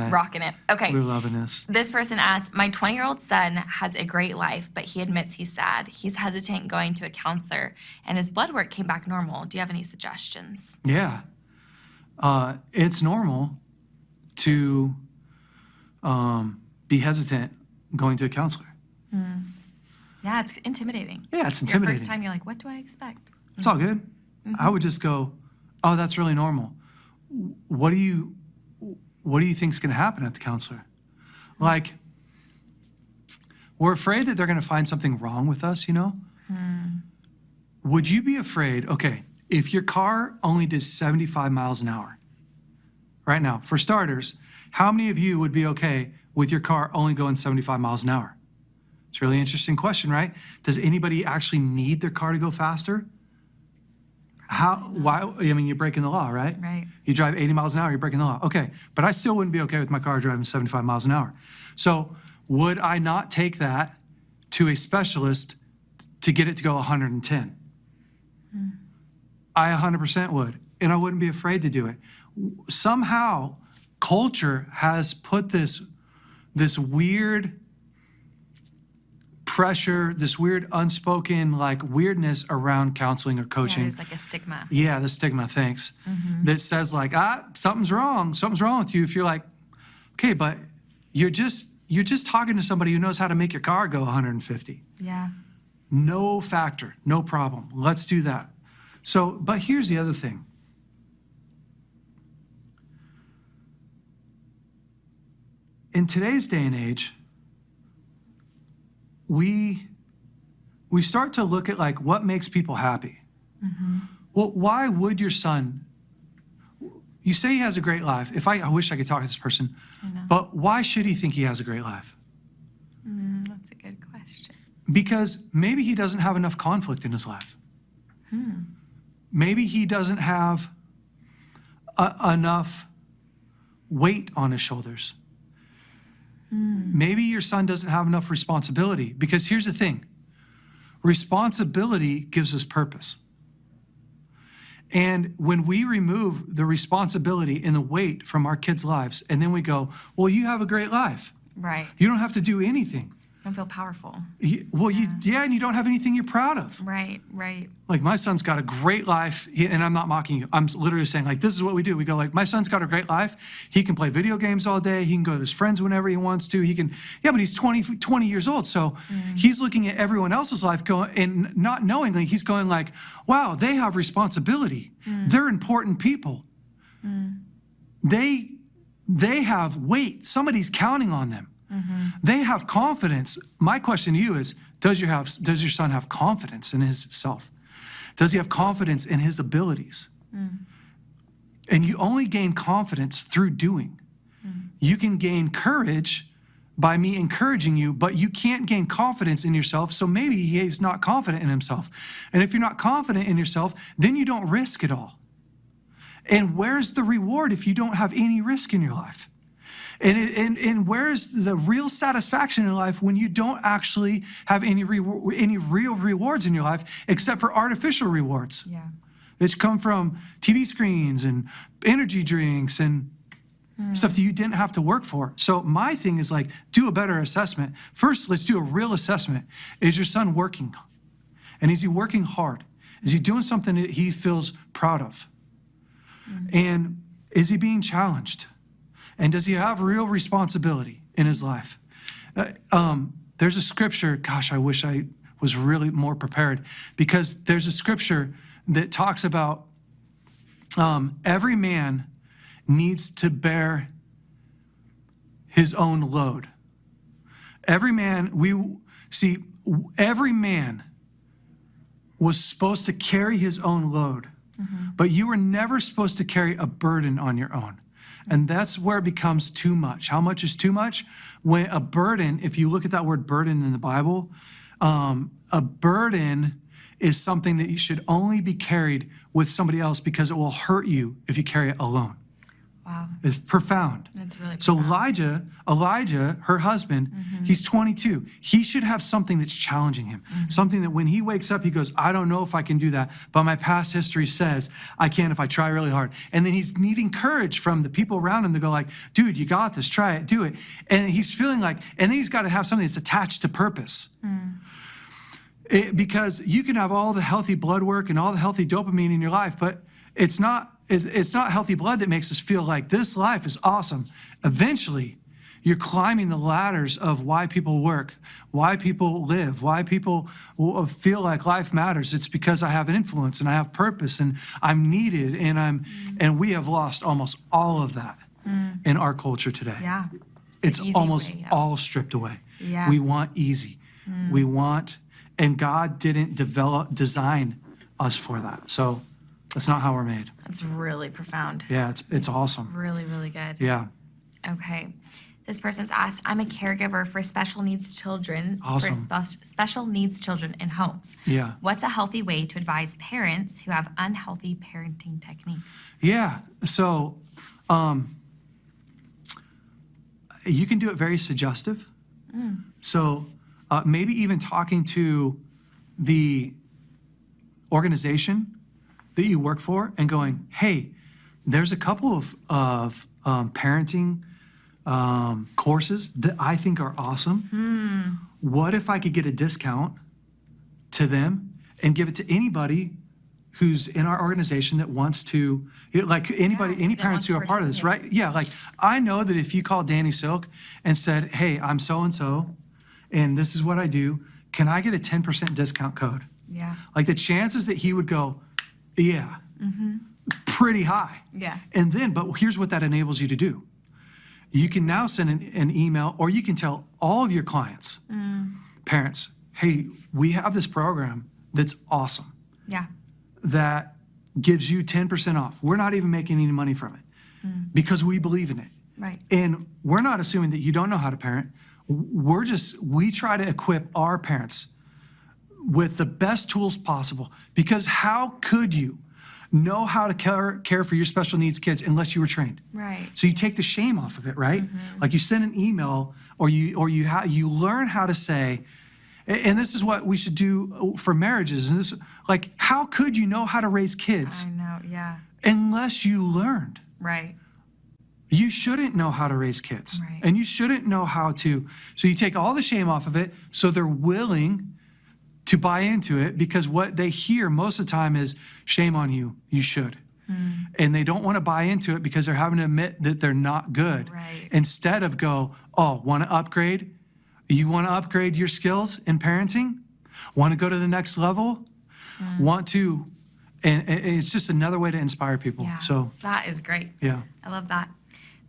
rocking it. Okay. We're loving this. This person asked, my 20-year-old son has a great life, but he admits he's sad. He's hesitant going to a counselor, and his blood work came back normal. Do you have any suggestions? Yeah. It's normal to be hesitant going to a counselor. Yeah, it's intimidating. Yeah, it's intimidating. Your first time, you're like, what do I expect? It's all good. I would just go, oh, that's really normal. What do you think is going to happen at the counselor? Like, we're afraid that they're going to find something wrong with us, you know? Would you be afraid, okay, if your car only does 75 miles an hour, right now, for starters, how many of you would be okay with your car only going 75 miles an hour? It's a really interesting question, right? Does anybody actually need their car to go faster? Why? I mean, you're breaking the law, right? Right. You drive 80 miles an hour, you're breaking the law. Okay, but I still wouldn't be okay with my car driving 75 miles an hour. So would I not take that to a specialist to get it to go 110? I 100% would, and I wouldn't be afraid to do it. Somehow, culture has put this weird pressure, this weird unspoken like weirdness around counseling or Yeah, coaching. there's like a stigma. Yeah, the stigma, thanks. That says like, something's wrong with you. If you're like, okay, but you're just talking to somebody who knows how to make your car go 150. Yeah. No factor, no problem. Let's do that. So, but here's the other thing. In today's day and age, we start to look at like what makes people happy. Well, why would your son, you say he has a great life. I wish I could talk to this person, but why should he think he has a great life? That's a good question. Because maybe he doesn't have enough conflict in his life. Maybe he doesn't have enough weight on his shoulders. Maybe your son doesn't have enough responsibility, because here's the thing. Responsibility gives us purpose. And when we remove the responsibility and the weight from our kids' lives, and then we go, well, you have a great life. Right. You don't have to do anything. Don't feel powerful. And you don't have anything you're proud of. Right. Like, my son's got a great life, and I'm not mocking you. I'm literally saying, like, this is what we do. We go, like, my son's got a great life. He can play video games all day. He can go to his friends whenever he wants to. But he's 20 years old. So he's looking at everyone else's life going, and not knowingly, he's going like, wow, they have responsibility. They're important people. They have weight. Somebody's counting on them. They have confidence. My question to you is, does your son have confidence in his self? Does he have confidence in his abilities? And you only gain confidence through doing. You can gain courage by me encouraging you, but you can't gain confidence in yourself, so maybe he's not confident in himself. And if you're not confident in yourself, then you don't risk it all. And where's the reward if you don't have any risk in your life? And where's the real satisfaction in life when you don't actually have any real rewards in your life except for artificial rewards? Yeah. Which come from TV screens and energy drinks and stuff that you didn't have to work for. So my thing is like, do a better assessment. First, let's do a real assessment. Is your son working? And is he working hard? Is he doing something that he feels proud of? And is he being challenged? And does he have real responsibility in his life? There's a scripture, gosh, I wish I was really more prepared, because there's a scripture that talks about every man needs to bear his own load. Every man was supposed to carry his own load, but you were never supposed to carry a burden on your own. And that's where it becomes too much. How much is too much? When a burden, if you look at that word burden in the Bible, a burden is something that you should only be carried with somebody else, because it will hurt you if you carry it alone. Wow. It's profound. That's really So profound. Elijah, her husband, he's 22. He should have something that's challenging him. Something that when he wakes up, he goes, I don't know if I can do that, but my past history says I can if I try really hard. And then he's needing courage from the people around him to go like, dude, you got this, try it, do it. And he's feeling like, and then he's got to have something that's attached to purpose. Because you can have all the healthy blood work and all the healthy dopamine in your life, but it's not healthy blood that makes us feel like this life is awesome. Eventually, you're climbing the ladders of why people work, why people live, why people feel like life matters. It's because I have an influence and I have purpose and I'm needed and we have lost almost all of that in our culture today. Yeah. It's easy almost way, yeah. all stripped away. Yeah. We want easy. We want, and God didn't design us for that. So that's not how we're made. That's really profound. Yeah, it's awesome. Really, really good. Yeah. Okay. This person's asked, I'm a caregiver for special needs children, Awesome. for special needs children in homes. Yeah. What's a healthy way to advise parents who have unhealthy parenting techniques? Yeah. So you can do it very suggestive. So maybe even talking to the organization that you work for and going, hey, there's a couple of parenting courses that I think are awesome. What if I could get a discount to them and give it to anybody who's in our organization that wants to, like anybody, any that parents wants who to are part of this, right? Yeah, like I know that if you called Danny Silk and said, hey, I'm so-and-so, and this is what I do, can I get a 10% discount code? Yeah. Like the chances that he would go, yeah, pretty high. Yeah. And then, but here's what that enables you to do. You can now send an email, or you can tell all of your clients, parents, hey, we have this program that's awesome, Yeah. that gives you 10% off. We're not even making any money from it because we believe in it. Right. And we're not assuming that you don't know how to parent. We try to equip our parents with the best tools possible, because how could you know how to care for your special needs kids unless you were trained? Right. So you take the shame off of it, right? Like you send an email, or you learn how to say, and this is what we should do for marriages. And this, like, how could you know how to raise kids I know. Yeah. unless you learned? Right. You shouldn't know how to raise kids. Right. And you shouldn't know how to. So you take all the shame off of it so they're willing to buy into it, because what they hear most of the time is, shame on you, you should. And they don't want to buy into it because they're having to admit that they're not good. Right. Instead of go, oh, want to upgrade? You want to upgrade your skills in parenting? Want to go to the next level? Want to, and it's just another way to inspire people. Yeah. So, that is great. yeah. I love that.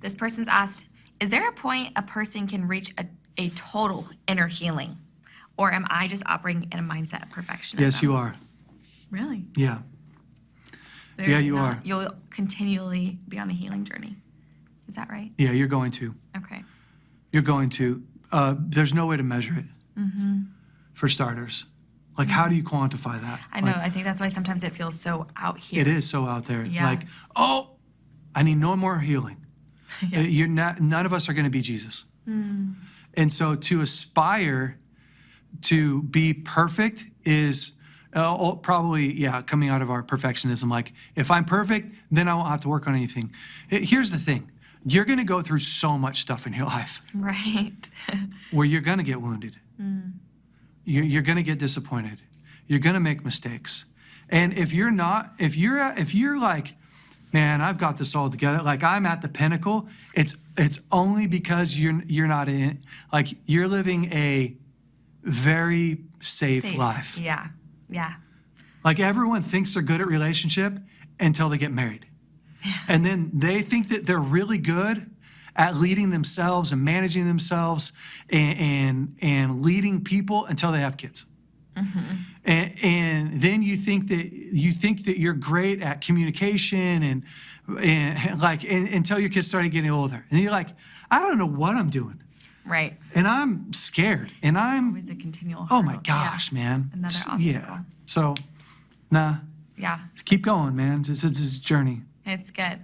This person's asked, is there a point a person can reach a total inner healing? Or am I just operating in a mindset of perfectionism? Yes, you are. Really? Yeah. There's you are. You'll continually be on a healing journey. Is that right? Yeah, you're going to. Okay. You're going to. There's no way to measure it, for starters. Like, how do you quantify that? I know. Like, I think that's why sometimes it feels so out here. it is so out there. Yeah. Like, oh, I need no more healing. Yeah. You're not. None of us are going to be Jesus. And so to aspire to be perfect is probably, coming out of our perfectionism. Like, if I'm perfect, then I won't have to work on anything. Here's the thing. You're going to go through so much stuff in your life Right. where you're going to get wounded. You're going to get disappointed. You're going to make mistakes. And if you're like, man, I've got this all together, like I'm at the pinnacle, it's only because you're not in, like you're living a very safe life. Yeah. Yeah. Like everyone thinks they're good at relationship until they get married. And then they think that they're really good at leading themselves and managing themselves and leading people until they have kids. And then you think that you're great at communication and until your kids started getting older. And you're like, I don't know what I'm doing. Right. And I'm scared. And I'm, Always a continual oh my hurdle. gosh, man. Another Yeah. obstacle. So, nah, Yeah. keep going, man. It's a journey. It's good.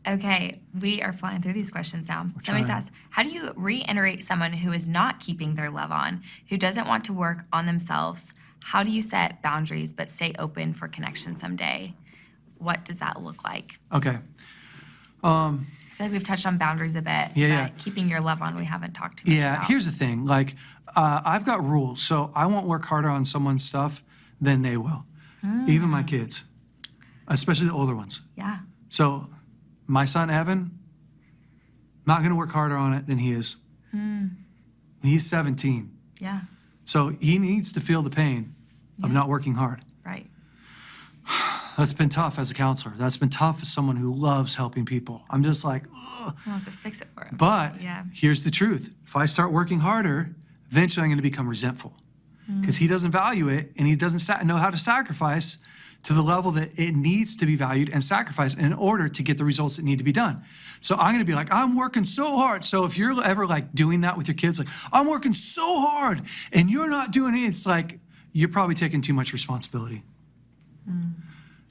Okay, we are flying through these questions now. Somebody trying. says, how do you reiterate someone who is not keeping their love on, who doesn't want to work on themselves? How do you set boundaries but stay open for connection someday? What does that look like? Okay. I feel like we've touched on boundaries a bit, Yeah, but keeping your love on, we haven't talked too much Yeah, about. here's the thing. Like, I've got rules, so I won't work harder on someone's stuff than they will. Even my kids, especially the older ones. Yeah, So my son, Evan, not going to work harder on it than he is. He's 17. yeah, So he needs to feel the pain of not working hard. right. That's been tough as a counselor. That's been tough as someone who loves helping people. I'm just like, ugh. Who wants to fix it for him? But Yeah. here's the truth. If I start working harder, eventually I'm going to become resentful because he doesn't value it and he doesn't know how to sacrifice to the level that it needs to be valued and sacrificed in order to get the results that need to be done. So I'm going to be like, I'm working so hard. So if you're ever like doing that with your kids, like, I'm working so hard and you're not doing it, it's like, you're probably taking too much responsibility.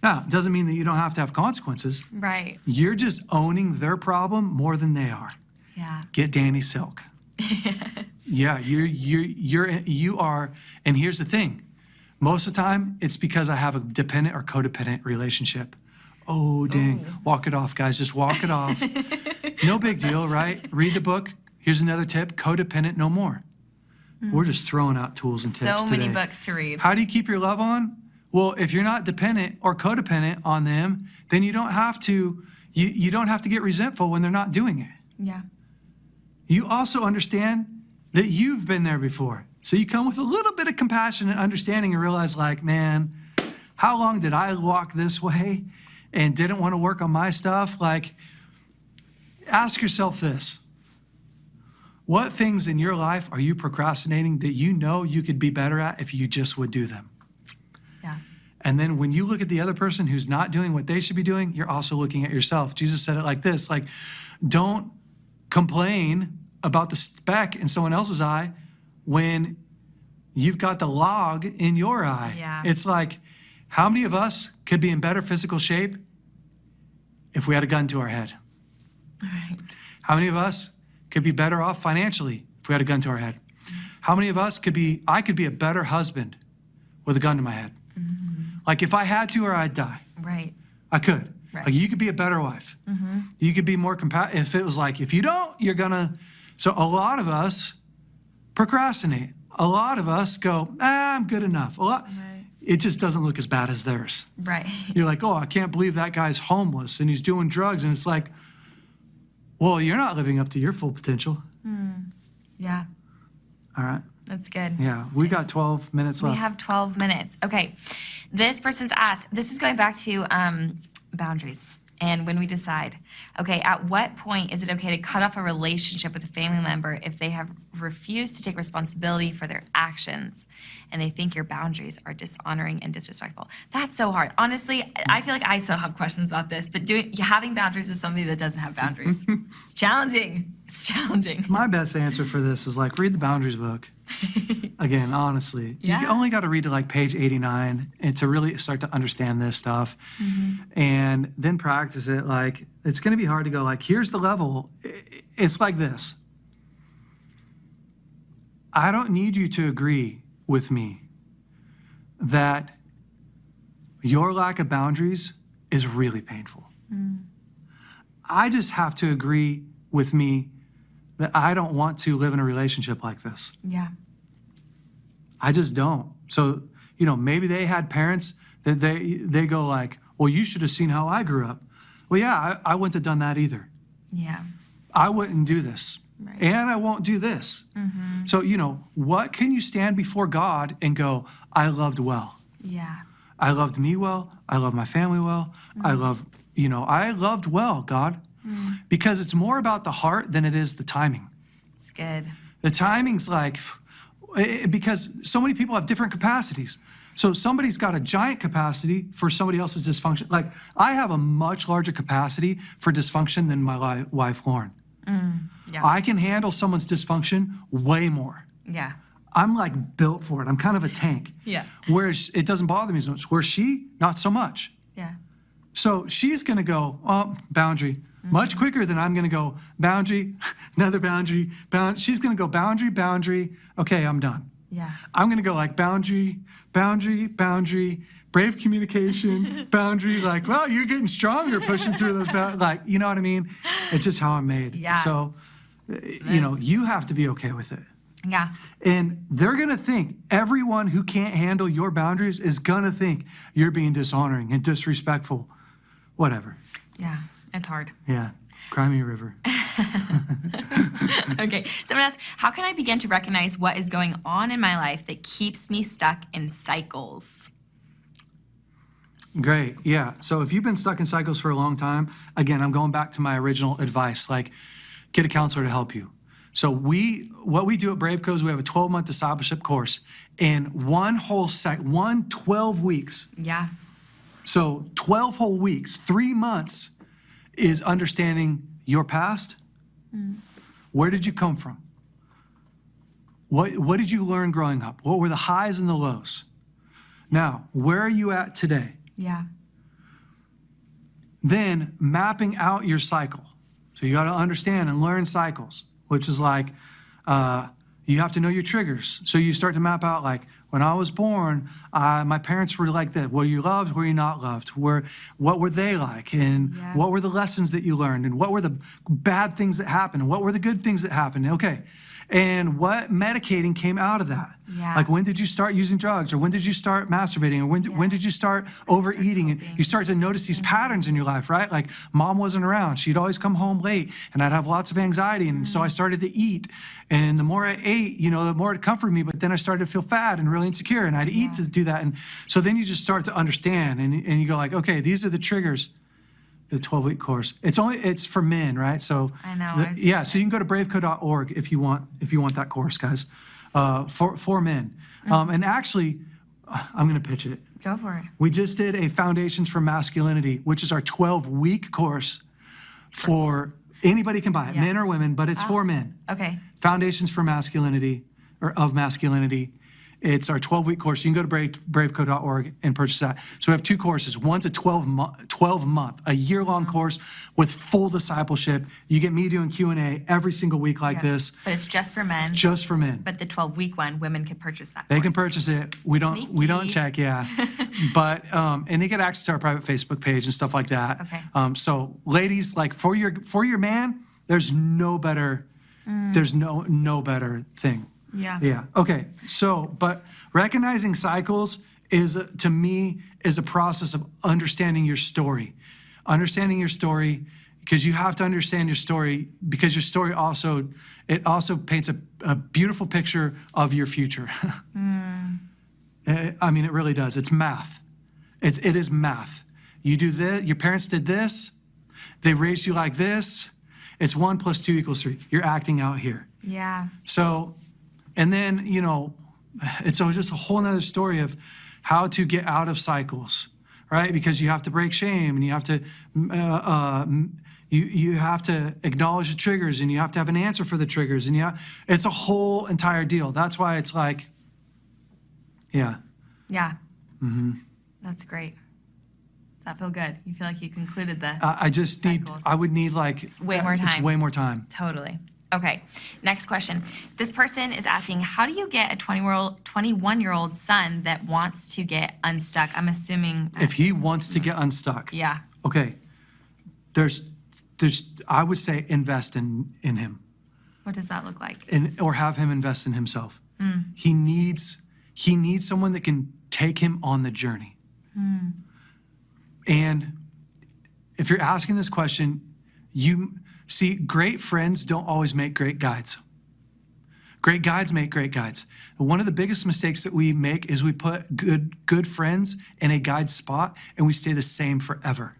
Now, it doesn't mean that you don't have to have consequences. Right. You're just owning their problem more than they are. Yeah. Get Danny Silk. Yeah, you are, and here's the thing. Most of the time, it's because I have a dependent or codependent relationship. Oh, dang. Walk it off, guys. Just walk it off. No big deal, right? Read the book. Here's another tip. Codependent, no more. We're just throwing out tools and tips So many today. books to read. How do you keep your love on? Well, if you're not dependent or codependent on them, then you don't have to, you don't have to get resentful when they're not doing it. Yeah. You also understand that you've been there before. So you come with a little bit of compassion and understanding and realize, like, man, how long did I walk this way and didn't want to work on my stuff? Like, ask yourself this. What things in your life are you procrastinating that you know you could be better at if you just would do them? Yeah. And then when you look at the other person who's not doing what they should be doing, you're also looking at yourself. Jesus said it like this, like, don't complain about the speck in someone else's eye when you've got the log in your eye. Yeah. It's like, how many of us could be in better physical shape if we had a gun to our head? Right. How many of us could be better off financially if we had a gun to our head? How many of us I could be a better husband with a gun to my head? Like, if I had to or I'd die, Right. I could. Right. Like, you could be a better wife. You could be more compassionate. If it was like, if you don't, you're gonna. So a lot of us procrastinate. A lot of us go, I'm good enough. Right. It just doesn't look as bad as theirs. Right. You're like, oh, I can't believe that guy's homeless and he's doing drugs. And it's like, well, you're not living up to your full potential. Yeah. All right. That's good. Yeah. We got 12 minutes We left. have 12 minutes. Okay. This person's asked, this is going back to boundaries. And when we decide, okay, at what point is it okay to cut off a relationship with a family member if they have refused to take responsibility for their actions and they think your boundaries are dishonoring and disrespectful? That's so hard. Honestly, I feel like I still have questions about this, but having boundaries with somebody that doesn't have boundaries, it's challenging. It's challenging. My best answer for this is like, read the boundaries book. Again, honestly, Yeah. you only got to read to like page 89 and to really start to understand this stuff and then practice it. Like, it's going to be hard to go like, here's the level. It's like this. I don't need you to agree with me that your lack of boundaries is really painful. I just have to agree with me that I don't want to live in a relationship like this. Yeah. I just don't. So, maybe they had parents that they go like, well, you should have seen how I grew up. Well, yeah, I wouldn't have done that either. Yeah. I wouldn't do this. Right. And I won't do this. So, what can you stand before God and go, I loved well. Yeah. I loved me well. I loved my family well. I loved well, God. Because it's more about the heart than it is the timing. It's good. The timing's like, because so many people have different capacities. So somebody's got a giant capacity for somebody else's dysfunction. Like, I have a much larger capacity for dysfunction than my wife, Lauren. Yeah. I can handle someone's dysfunction way more. Yeah. I'm like built for it. I'm kind of a tank. Yeah. Whereas it doesn't bother me so much. Where she, not so much. Yeah. So she's going to go, oh, boundary. Much quicker than I'm going to go boundary, another boundary, she's going to go boundary, boundary. Okay, I'm done. Yeah. I'm going to go like boundary, boundary, boundary, brave communication, boundary. Like, well, you're getting stronger pushing through those boundaries. Like, you know what I mean? It's just how I'm made. Yeah. So, you know, you have to be okay with it. Yeah. And they're going to think, everyone who can't handle your boundaries is going to think you're being dishonoring and disrespectful, whatever. Yeah. It's hard. Yeah. Cry me a river. Okay. Someone asks, how can I begin to recognize what is going on in my life that keeps me stuck in cycles? Great. Yeah. So if you've been stuck in cycles for a long time, again, I'm going back to my original advice, like get a counselor to help you. So what we do at BraveCo is we have a 12-month discipleship course, and one 12 weeks. Yeah. So 12 whole weeks, 3 months is understanding your past. Where did you come from? What did you learn growing up? What were the highs and the lows? Now, where are you at today? Yeah. Then mapping out your cycle. So you got to understand and learn cycles, which is like you have to know your triggers. So you start to map out, like, when I was born, my parents were like that. Were you loved? Were you not loved? What were they like? And what were the lessons that you learned? And what were the bad things that happened? And what were the good things that happened? Okay. And what medicating came out of that? Yeah. Like, when did you start using drugs? Or when did you start masturbating? Or when did you start overeating? And you start to notice these patterns in your life, right? Like, mom wasn't around. She'd always come home late, and I'd have lots of anxiety. And so I started to eat. And the more I ate, you know, the more it comforted me. But then I started to feel fat and really insecure, and I'd eat to do that. And so then you just start to understand, and you go like, okay, these are the triggers. The 12-week course. It's for men, right? So I know. yeah. So you can go to braveco.org if you want that course, guys, for men. And actually, I'm going to pitch it. Go for it. We just did a Foundations for Masculinity, which is our 12-week course for anybody can buy it, men or women, but it's for men. Okay. Foundations for Masculinity, or of Masculinity. It's our 12-week course. You can go to braveco.org and purchase that. So we have two courses. One's a 12-month, a year-long course with full discipleship. You get me doing Q&A every single week like this. But it's just for men. Just for men. But the 12-week one, women can purchase that. They can purchase it. We don't check, yeah. But and they get access to our private Facebook page and stuff like that. Okay. So ladies, like for your man, there's no better better thing. Yeah. Yeah. Okay. So, but recognizing cycles is, to me, is a process of understanding your story. Understanding your story, because you have to understand your story, because your story also paints a beautiful picture of your future. I mean, it really does. It's math. It is math. You do this, your parents did this, they raised you like this. It's 1 + 2 = 3. You're acting out here. Yeah. So, and then, you know, it's just a whole nother story of how to get out of cycles, right? Because you have to break shame, and you have to you have to acknowledge the triggers, and you have to have an answer for the triggers, and it's a whole entire deal. That's why it's like, yeah. Yeah. That's great. Does that feel good? You feel like you concluded the I would need like way more time. It's way more time. Totally. Okay, next question. This person is asking, how do you get a 21-year-old son that wants to get unstuck? I'm assuming. If he wants to get unstuck. Yeah. Okay. There's I would say invest in him. What does that look like? Or have him invest in himself. He needs someone that can take him on the journey. And if you're asking this question, see, great friends don't always make great guides. Great guides make great guides. One of the biggest mistakes that we make is we put good friends in a guide spot, and we stay the same forever.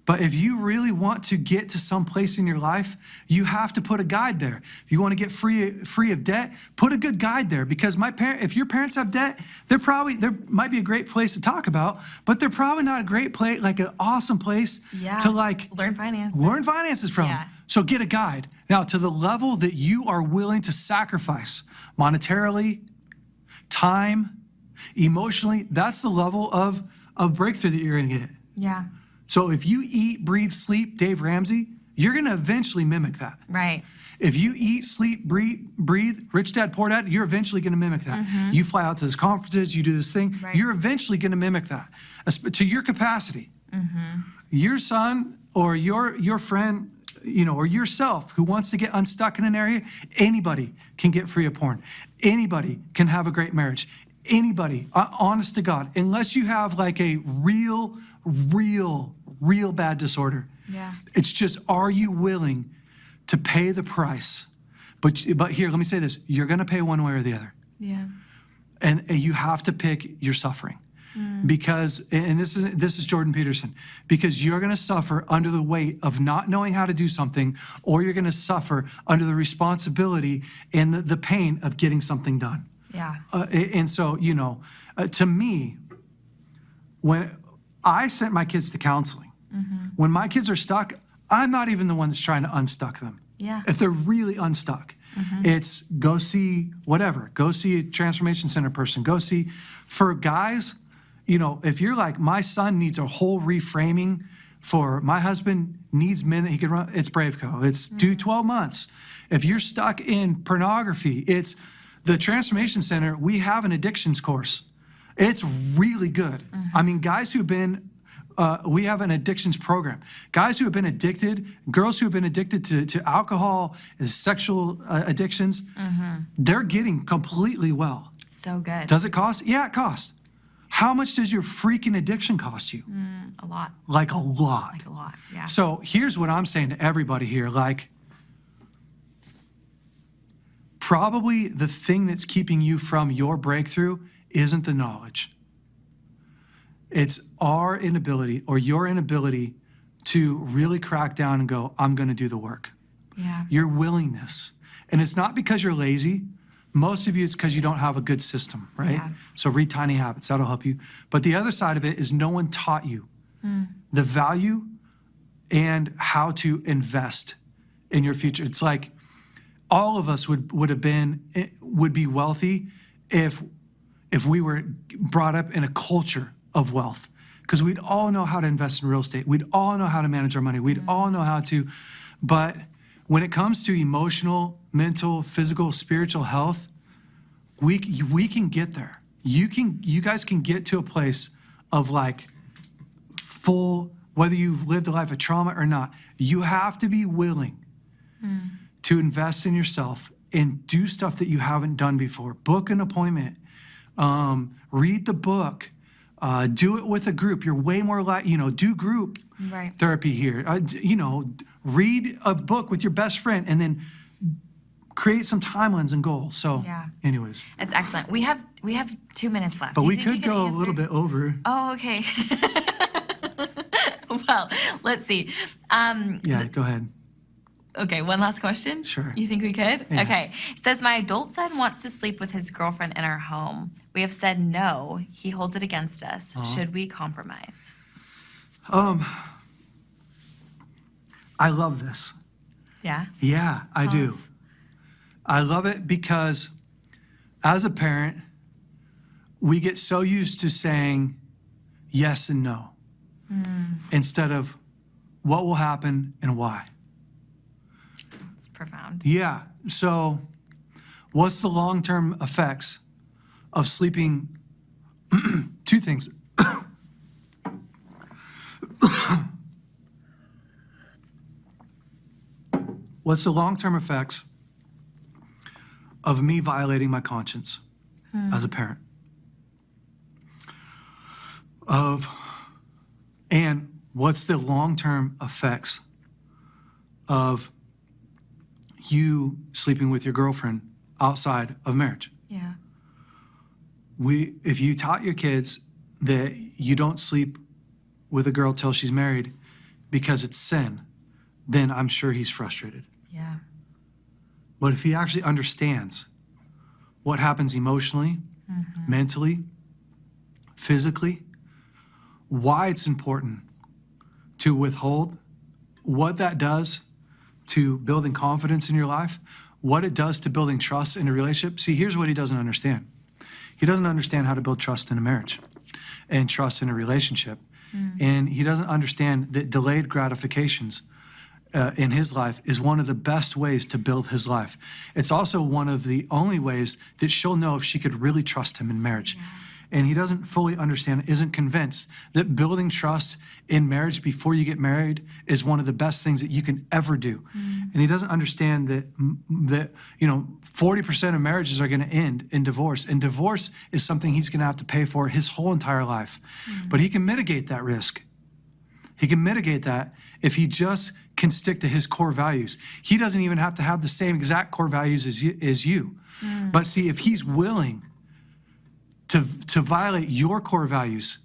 But if you really want to get to some place in your life, you have to put a guide there. If you want to get free of debt, put a good guide there. Because if your parents have debt, there might be a great place to talk about, but they're probably not a great place, like an awesome place to like learn finances from. Yeah. So get a guide. Now, to the level that you are willing to sacrifice monetarily, time, emotionally, that's the level of breakthrough that you're going to get. Yeah. So if you eat, breathe, sleep, Dave Ramsey, you're going to eventually mimic that. Right. If you eat, sleep, breathe, Rich Dad, Poor Dad, you're eventually going to mimic that. You fly out to these conferences, you do this thing, Right. you're eventually going to mimic that to your capacity. Your son or your friend, or yourself who wants to get unstuck in an area, anybody can get free of porn. Anybody can have a great marriage. Anybody, honest to God, unless you have like a real bad disorder. Yeah. It's just, are you willing to pay the price? But here, let me say this. You're going to pay one way or the other. Yeah. And you have to pick your suffering. Because, and this is Jordan Peterson, because you're going to suffer under the weight of not knowing how to do something, or you're going to suffer under the responsibility and the pain of getting something done. Yeah. And so, to me, when I sent my kids to counseling, when my kids are stuck, I'm not even the one that's trying to unstuck them. Yeah. If they're really unstuck, it's go see whatever. Go see a transformation center person. Go see, for guys, if you're like, my son needs a whole reframing, for my husband needs men that he could run, it's BraveCo. It's do 12 months. If you're stuck in pornography, it's the transformation center. We have an addictions course. It's really good. I mean, guys who've been, we have an addictions program. Guys who have been addicted, girls who have been addicted to alcohol, sexual addictions, they're getting completely well. So good. Does it cost? Yeah, it costs. How much does your freaking addiction cost you? A lot. Like a lot. Like a lot. Yeah. So here's what I'm saying to everybody here. Like, probably the thing that's keeping you from your breakthrough isn't the knowledge. It's our inability, or your inability, to really crack down and go, I'm going to do the work. Yeah. Your willingness. And it's not because you're lazy. Most of you, it's because you don't have a good system, right? Yeah. So read Tiny Habits. That'll help you. But the other side of it is no one taught you the value and how to invest in your future. It's like all of us would be wealthy if we were brought up in a culture of wealth, because we'd all know how to invest in real estate. We'd all know how to manage our money. We'd all know how to, but when it comes to emotional, mental, physical, spiritual health, we can get there. You guys can get to a place of like full, whether you've lived a life of trauma or not, you have to be willing to invest in yourself and do stuff that you haven't done before. Book an appointment, read the book, do it with a group. You're way more do group Right. therapy here. Read a book with your best friend, and then create some timelines and goals. So Yeah. anyways, It's excellent. We have 2 minutes left. but Do you we think could you can go a little answer- bit over. Oh, okay. Well, let's see. Yeah, go ahead. Okay, one last question. Sure. You think we could? Yeah. Okay. It says, my adult son wants to sleep with his girlfriend in our home. We have said no. He holds it against us. Should we compromise? I love this. Yeah? Yeah, I Tell do. us. I love it because as a parent, we get so used to saying yes and no instead of what will happen and why. It's profound. Yeah. So what's the long-term effects of sleeping? Two things. What's the long-term effects of me violating my conscience as a parent? And what's the long-term effects of you sleeping with your girlfriend outside of marriage? Yeah. If you taught your kids that you don't sleep with a girl till she's married because it's sin, then I'm sure he's frustrated. Yeah. But if he actually understands what happens emotionally, mentally, physically, why it's important to withhold, what that does to building confidence in your life, what it does to building trust in a relationship. See, here's what he doesn't understand. He doesn't understand how to build trust in a marriage and trust in a relationship. And he doesn't understand that delayed gratifications in his life is one of the best ways to build his life. It's also one of the only ways that she'll know if she could really trust him in marriage. Yeah. And he doesn't fully understand, isn't convinced that building trust in marriage before you get married is one of the best things that you can ever do. And he doesn't understand that 40% of marriages are going to end in divorce, and divorce is something he's going to have to pay for his whole entire life. But he can mitigate that risk. He can mitigate that if he just can stick to his core values. He doesn't even have to have the same exact core values as you. But see, if he's willing to violate your core values,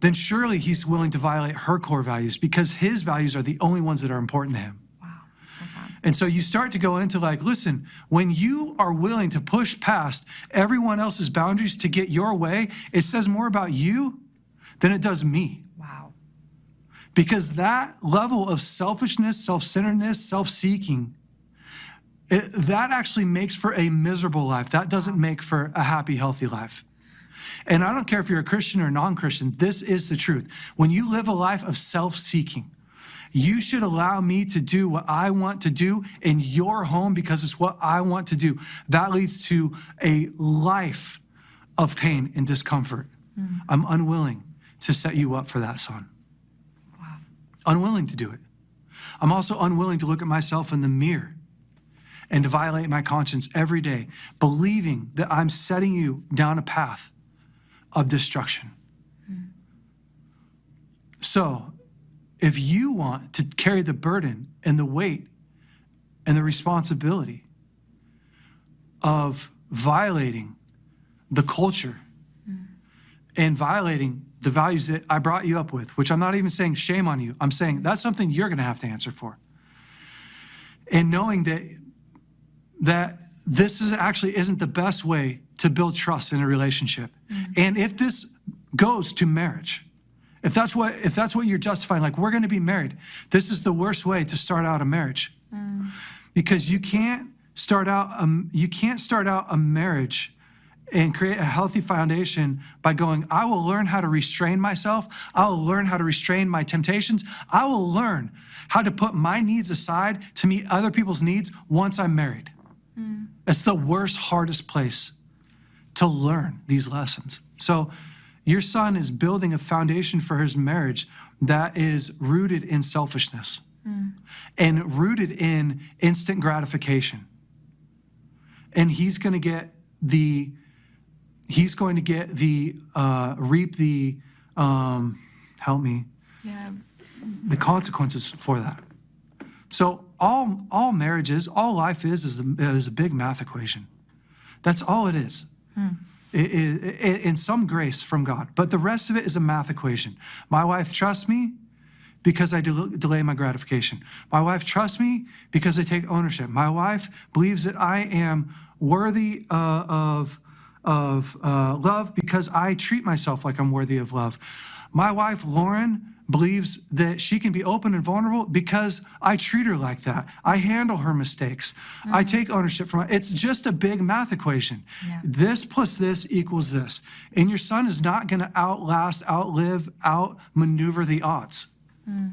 then surely he's willing to violate her core values, because his values are the only ones that are important to him. Wow, that's profound. And so you start to go into listen, when you are willing to push past everyone else's boundaries to get your way, it says more about you than it does me. Wow. Because that level of selfishness, self-centeredness, self-seeking, that actually makes for a miserable life. That doesn't make for a happy, healthy life. And I don't care if you're a Christian or non-Christian, this is the truth. When you live a life of self-seeking, you should allow me to do what I want to do in your home because it's what I want to do. That leads to a life of pain and discomfort. I'm unwilling to set you up for that, son. Wow. Unwilling to do it. I'm also unwilling to look at myself in the mirror and to violate my conscience every day, believing that I'm setting you down a path of destruction. So if you want to carry the burden and the weight and the responsibility of violating the culture and violating the values that I brought you up with, which I'm not even saying shame on you, I'm saying that's something you're going to have to answer for. And knowing that this isn't the best way to build trust in a relationship. And if this goes to marriage, if that's what you're justifying, we're going to be married, this is the worst way to start out a marriage. Because you can't start out a marriage and create a healthy foundation by going, I will learn how to restrain myself. I will learn how to restrain my temptations. I will learn how to put my needs aside to meet other people's needs once I'm married. It's the worst, hardest place to learn these lessons. So your son is building a foundation for his marriage that is rooted in selfishness and rooted in instant gratification. And he's going to reap the the consequences for that. So all marriages, all life is a big math equation. That's all it is. In some grace from God. But the rest of it is a math equation. My wife trusts me because I delay my gratification. My wife trusts me because I take ownership. My wife believes that I am worthy of love because I treat myself like I'm worthy of love. My wife, Lauren, believes that she can be open and vulnerable because I treat her like that. I handle her mistakes. I take ownership from it. It's just a big math equation. Yeah. This plus this equals this. And your son is not going to outlive, outmaneuver the odds.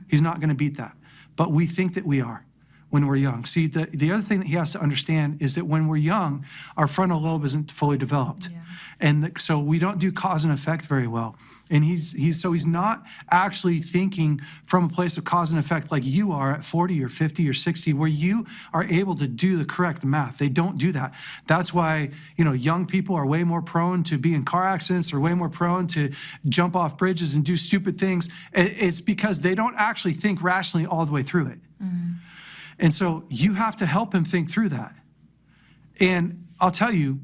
He's not going to beat that. But we think that we are when we're young. See, the other thing that he has to understand is that when we're young, our frontal lobe isn't fully developed. Yeah. And so we don't do cause and effect very well. And he's not actually thinking from a place of cause and effect like you are at 40 or 50 or 60, where you are able to do the correct math. They don't do that. That's why, young people are way more prone to be in car accidents, or way more prone to jump off bridges and do stupid things. It's because they don't actually think rationally all the way through it. And so you have to help him think through that. And I'll tell you,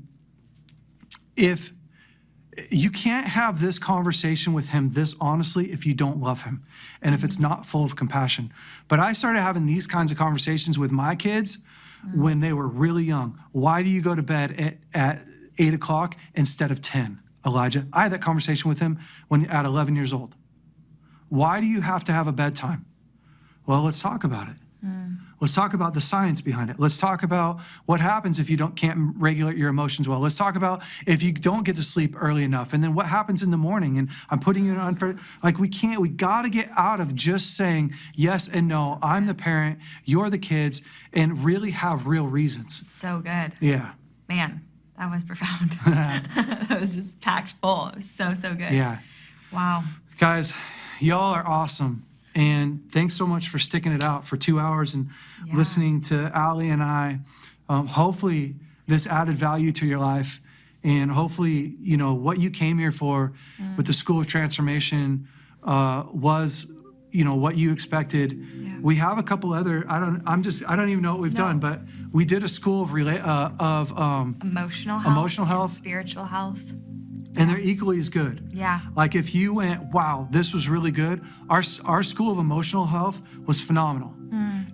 if you can't have this conversation with him this honestly if you don't love him and if it's not full of compassion. But I started having these kinds of conversations with my kids when they were really young. Why do you go to bed at 8 o'clock instead of 10, Elijah? I had that conversation with him at 11 years old. Why do you have to have a bedtime? Well, let's talk about it. Let's talk about the science behind it. Let's talk about what happens if you can't regulate your emotions well. Let's talk about if you don't get to sleep early enough, and then what happens in the morning. And I'm putting you on for, like, we got to get out of just saying yes and no. I'm the parent, you're the kids, and really have real reasons. So good. Yeah. Man, that was profound. That was just packed full. It was so good. Yeah. Wow. Guys, y'all are awesome. And thanks so much for sticking it out for 2 hours and listening to Allie and I. Hopefully this added value to your life. And hopefully, what you came here for with the School of Transformation was, what you expected. Yeah. We have a couple other, I don't even know what we've done, but we did a School of Emotional health. Emotional health. And spiritual health. And they're equally as good. Yeah. Like if you went, wow, this was really good. Our School of Emotional Health was phenomenal.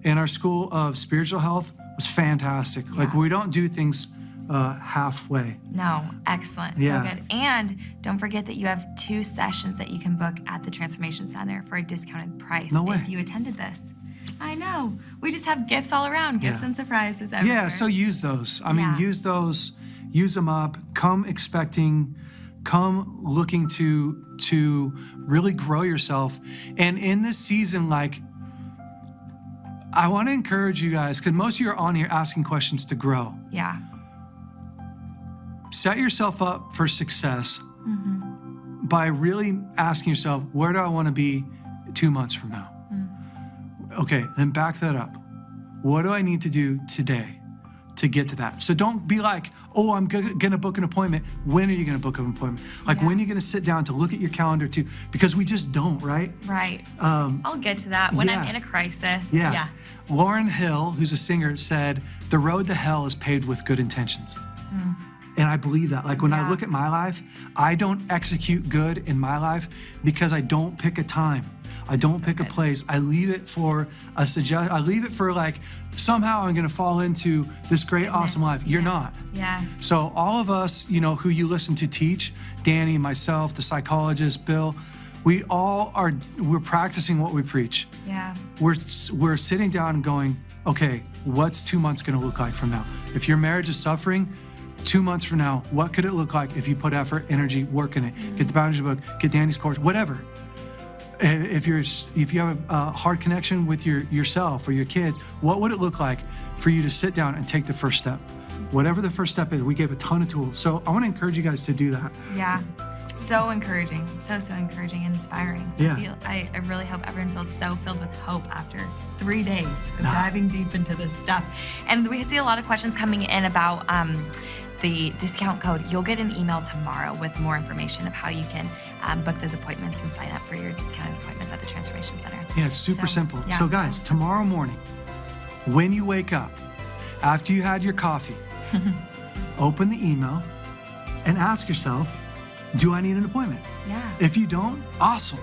And our School of Spiritual Health was fantastic. Yeah. Like we don't do things halfway. No, excellent. Yeah. So good. And don't forget that you have 2 sessions that you can book at the Transformation Center for a discounted price No way. if you attended this. I know. We just have gifts all around, gifts and surprises everywhere. Yeah, so use those. Yeah. Use those, use them up, come expecting, come looking to really grow yourself. And in this season, like, I want to encourage you guys, because most of you are on here asking questions to grow. Yeah. Set yourself up for success by really asking yourself, where do I want to be 2 months from now? Okay, then back that up. What do I need to do today to get to that? So don't be like, oh, I'm going to book an appointment. When are you going to book an appointment? Like, when are you going to sit down to look at your calendar too? Because we just don't, right? Right. I'll get to that when I'm in a crisis. Yeah. Lauryn Hill, who's a singer, said, the road to hell is paved with good intentions. And I believe that. Like when I look at my life, I don't execute good in my life because I don't pick a time. I don't pick a place. I leave it for a suggestion. I leave it for like, somehow I'm going to fall into this great, awesome life. You're not. Yeah. So all of us, who you listen to teach, Danny, myself, the psychologist, Bill, we're practicing what we preach. Yeah. We're sitting down and going, okay, what's 2 months going to look like from now? If your marriage is suffering, 2 months from now, what could it look like if you put effort, energy, work in it? Get the Boundaries book, get Danny's course, whatever. If you have a hard connection with yourself or your kids, what would it look like for you to sit down and take the first step? Whatever the first step is, we gave a ton of tools. So I want to encourage you guys to do that. Yeah. So encouraging. So encouraging and inspiring. Yeah. I really hope everyone feels so filled with hope after 3 days of diving deep into this stuff. And we see a lot of questions coming in about the discount code. You'll get an email tomorrow with more information of how you can book those appointments and sign up for your discounted appointments at the Transformation Center. Yeah, it's super simple. Yeah, so guys, tomorrow morning, when you wake up, after you had your coffee, open the email and ask yourself, do I need an appointment? Yeah. If you don't, awesome.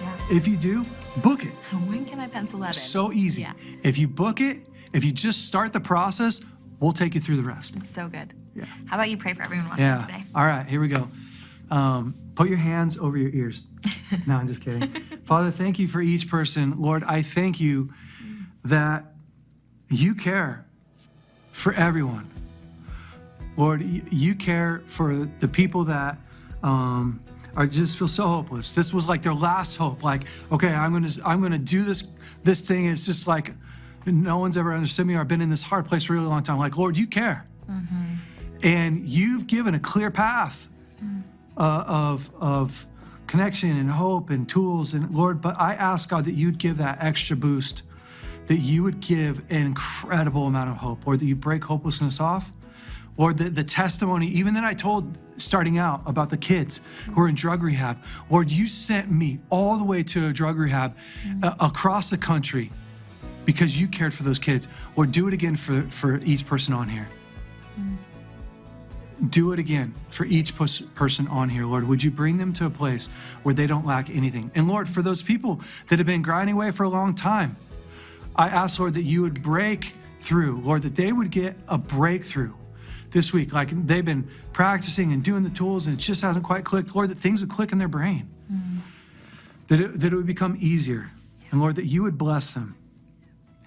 Yeah. If you do, book it. When can I pencil that in? So easy. Yeah. If you book it, if you just start the process, we'll take you through the rest. It's so good. Yeah. How about you pray for everyone watching today? All right, here we go. Put your hands over your ears. No, I'm just kidding. Father, thank you for each person. Lord, I thank you that you care for everyone. Lord, you care for the people that are just feel so hopeless. This was like their last hope. Like, okay, I'm gonna do this thing. It's just like no one's ever understood me, or I've been in this hard place for a really long time. Like, Lord, you care, and you've given a clear path of connection and hope and tools. And Lord, but I ask God that you'd give that extra boost, that you would give an incredible amount of hope, or that you break hopelessness off. Or the testimony, even that I told starting out about the kids who are in drug rehab. Lord, you sent me all the way to a drug rehab across the country because you cared for those kids. Lord, do it again for each person on here. Do it again for each person on here, Lord. Would you bring them to a place where they don't lack anything? And Lord, for those people that have been grinding away for a long time, I ask, Lord, that you would break through. Lord, that they would get a breakthrough this week. Like they've been practicing and doing the tools and it just hasn't quite clicked. Lord, that things would click in their brain. That it would become easier. And Lord, that you would bless them.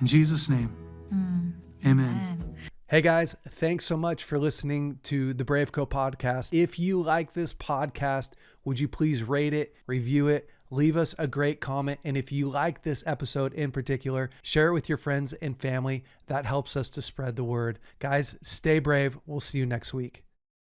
In Jesus' name. Amen. Hey guys, thanks so much for listening to the BraveCo podcast. If you like this podcast, would you please rate it, review it, leave us a great comment. And if you like this episode in particular, share it with your friends and family. That helps us to spread the word. Guys, stay brave. We'll see you next week.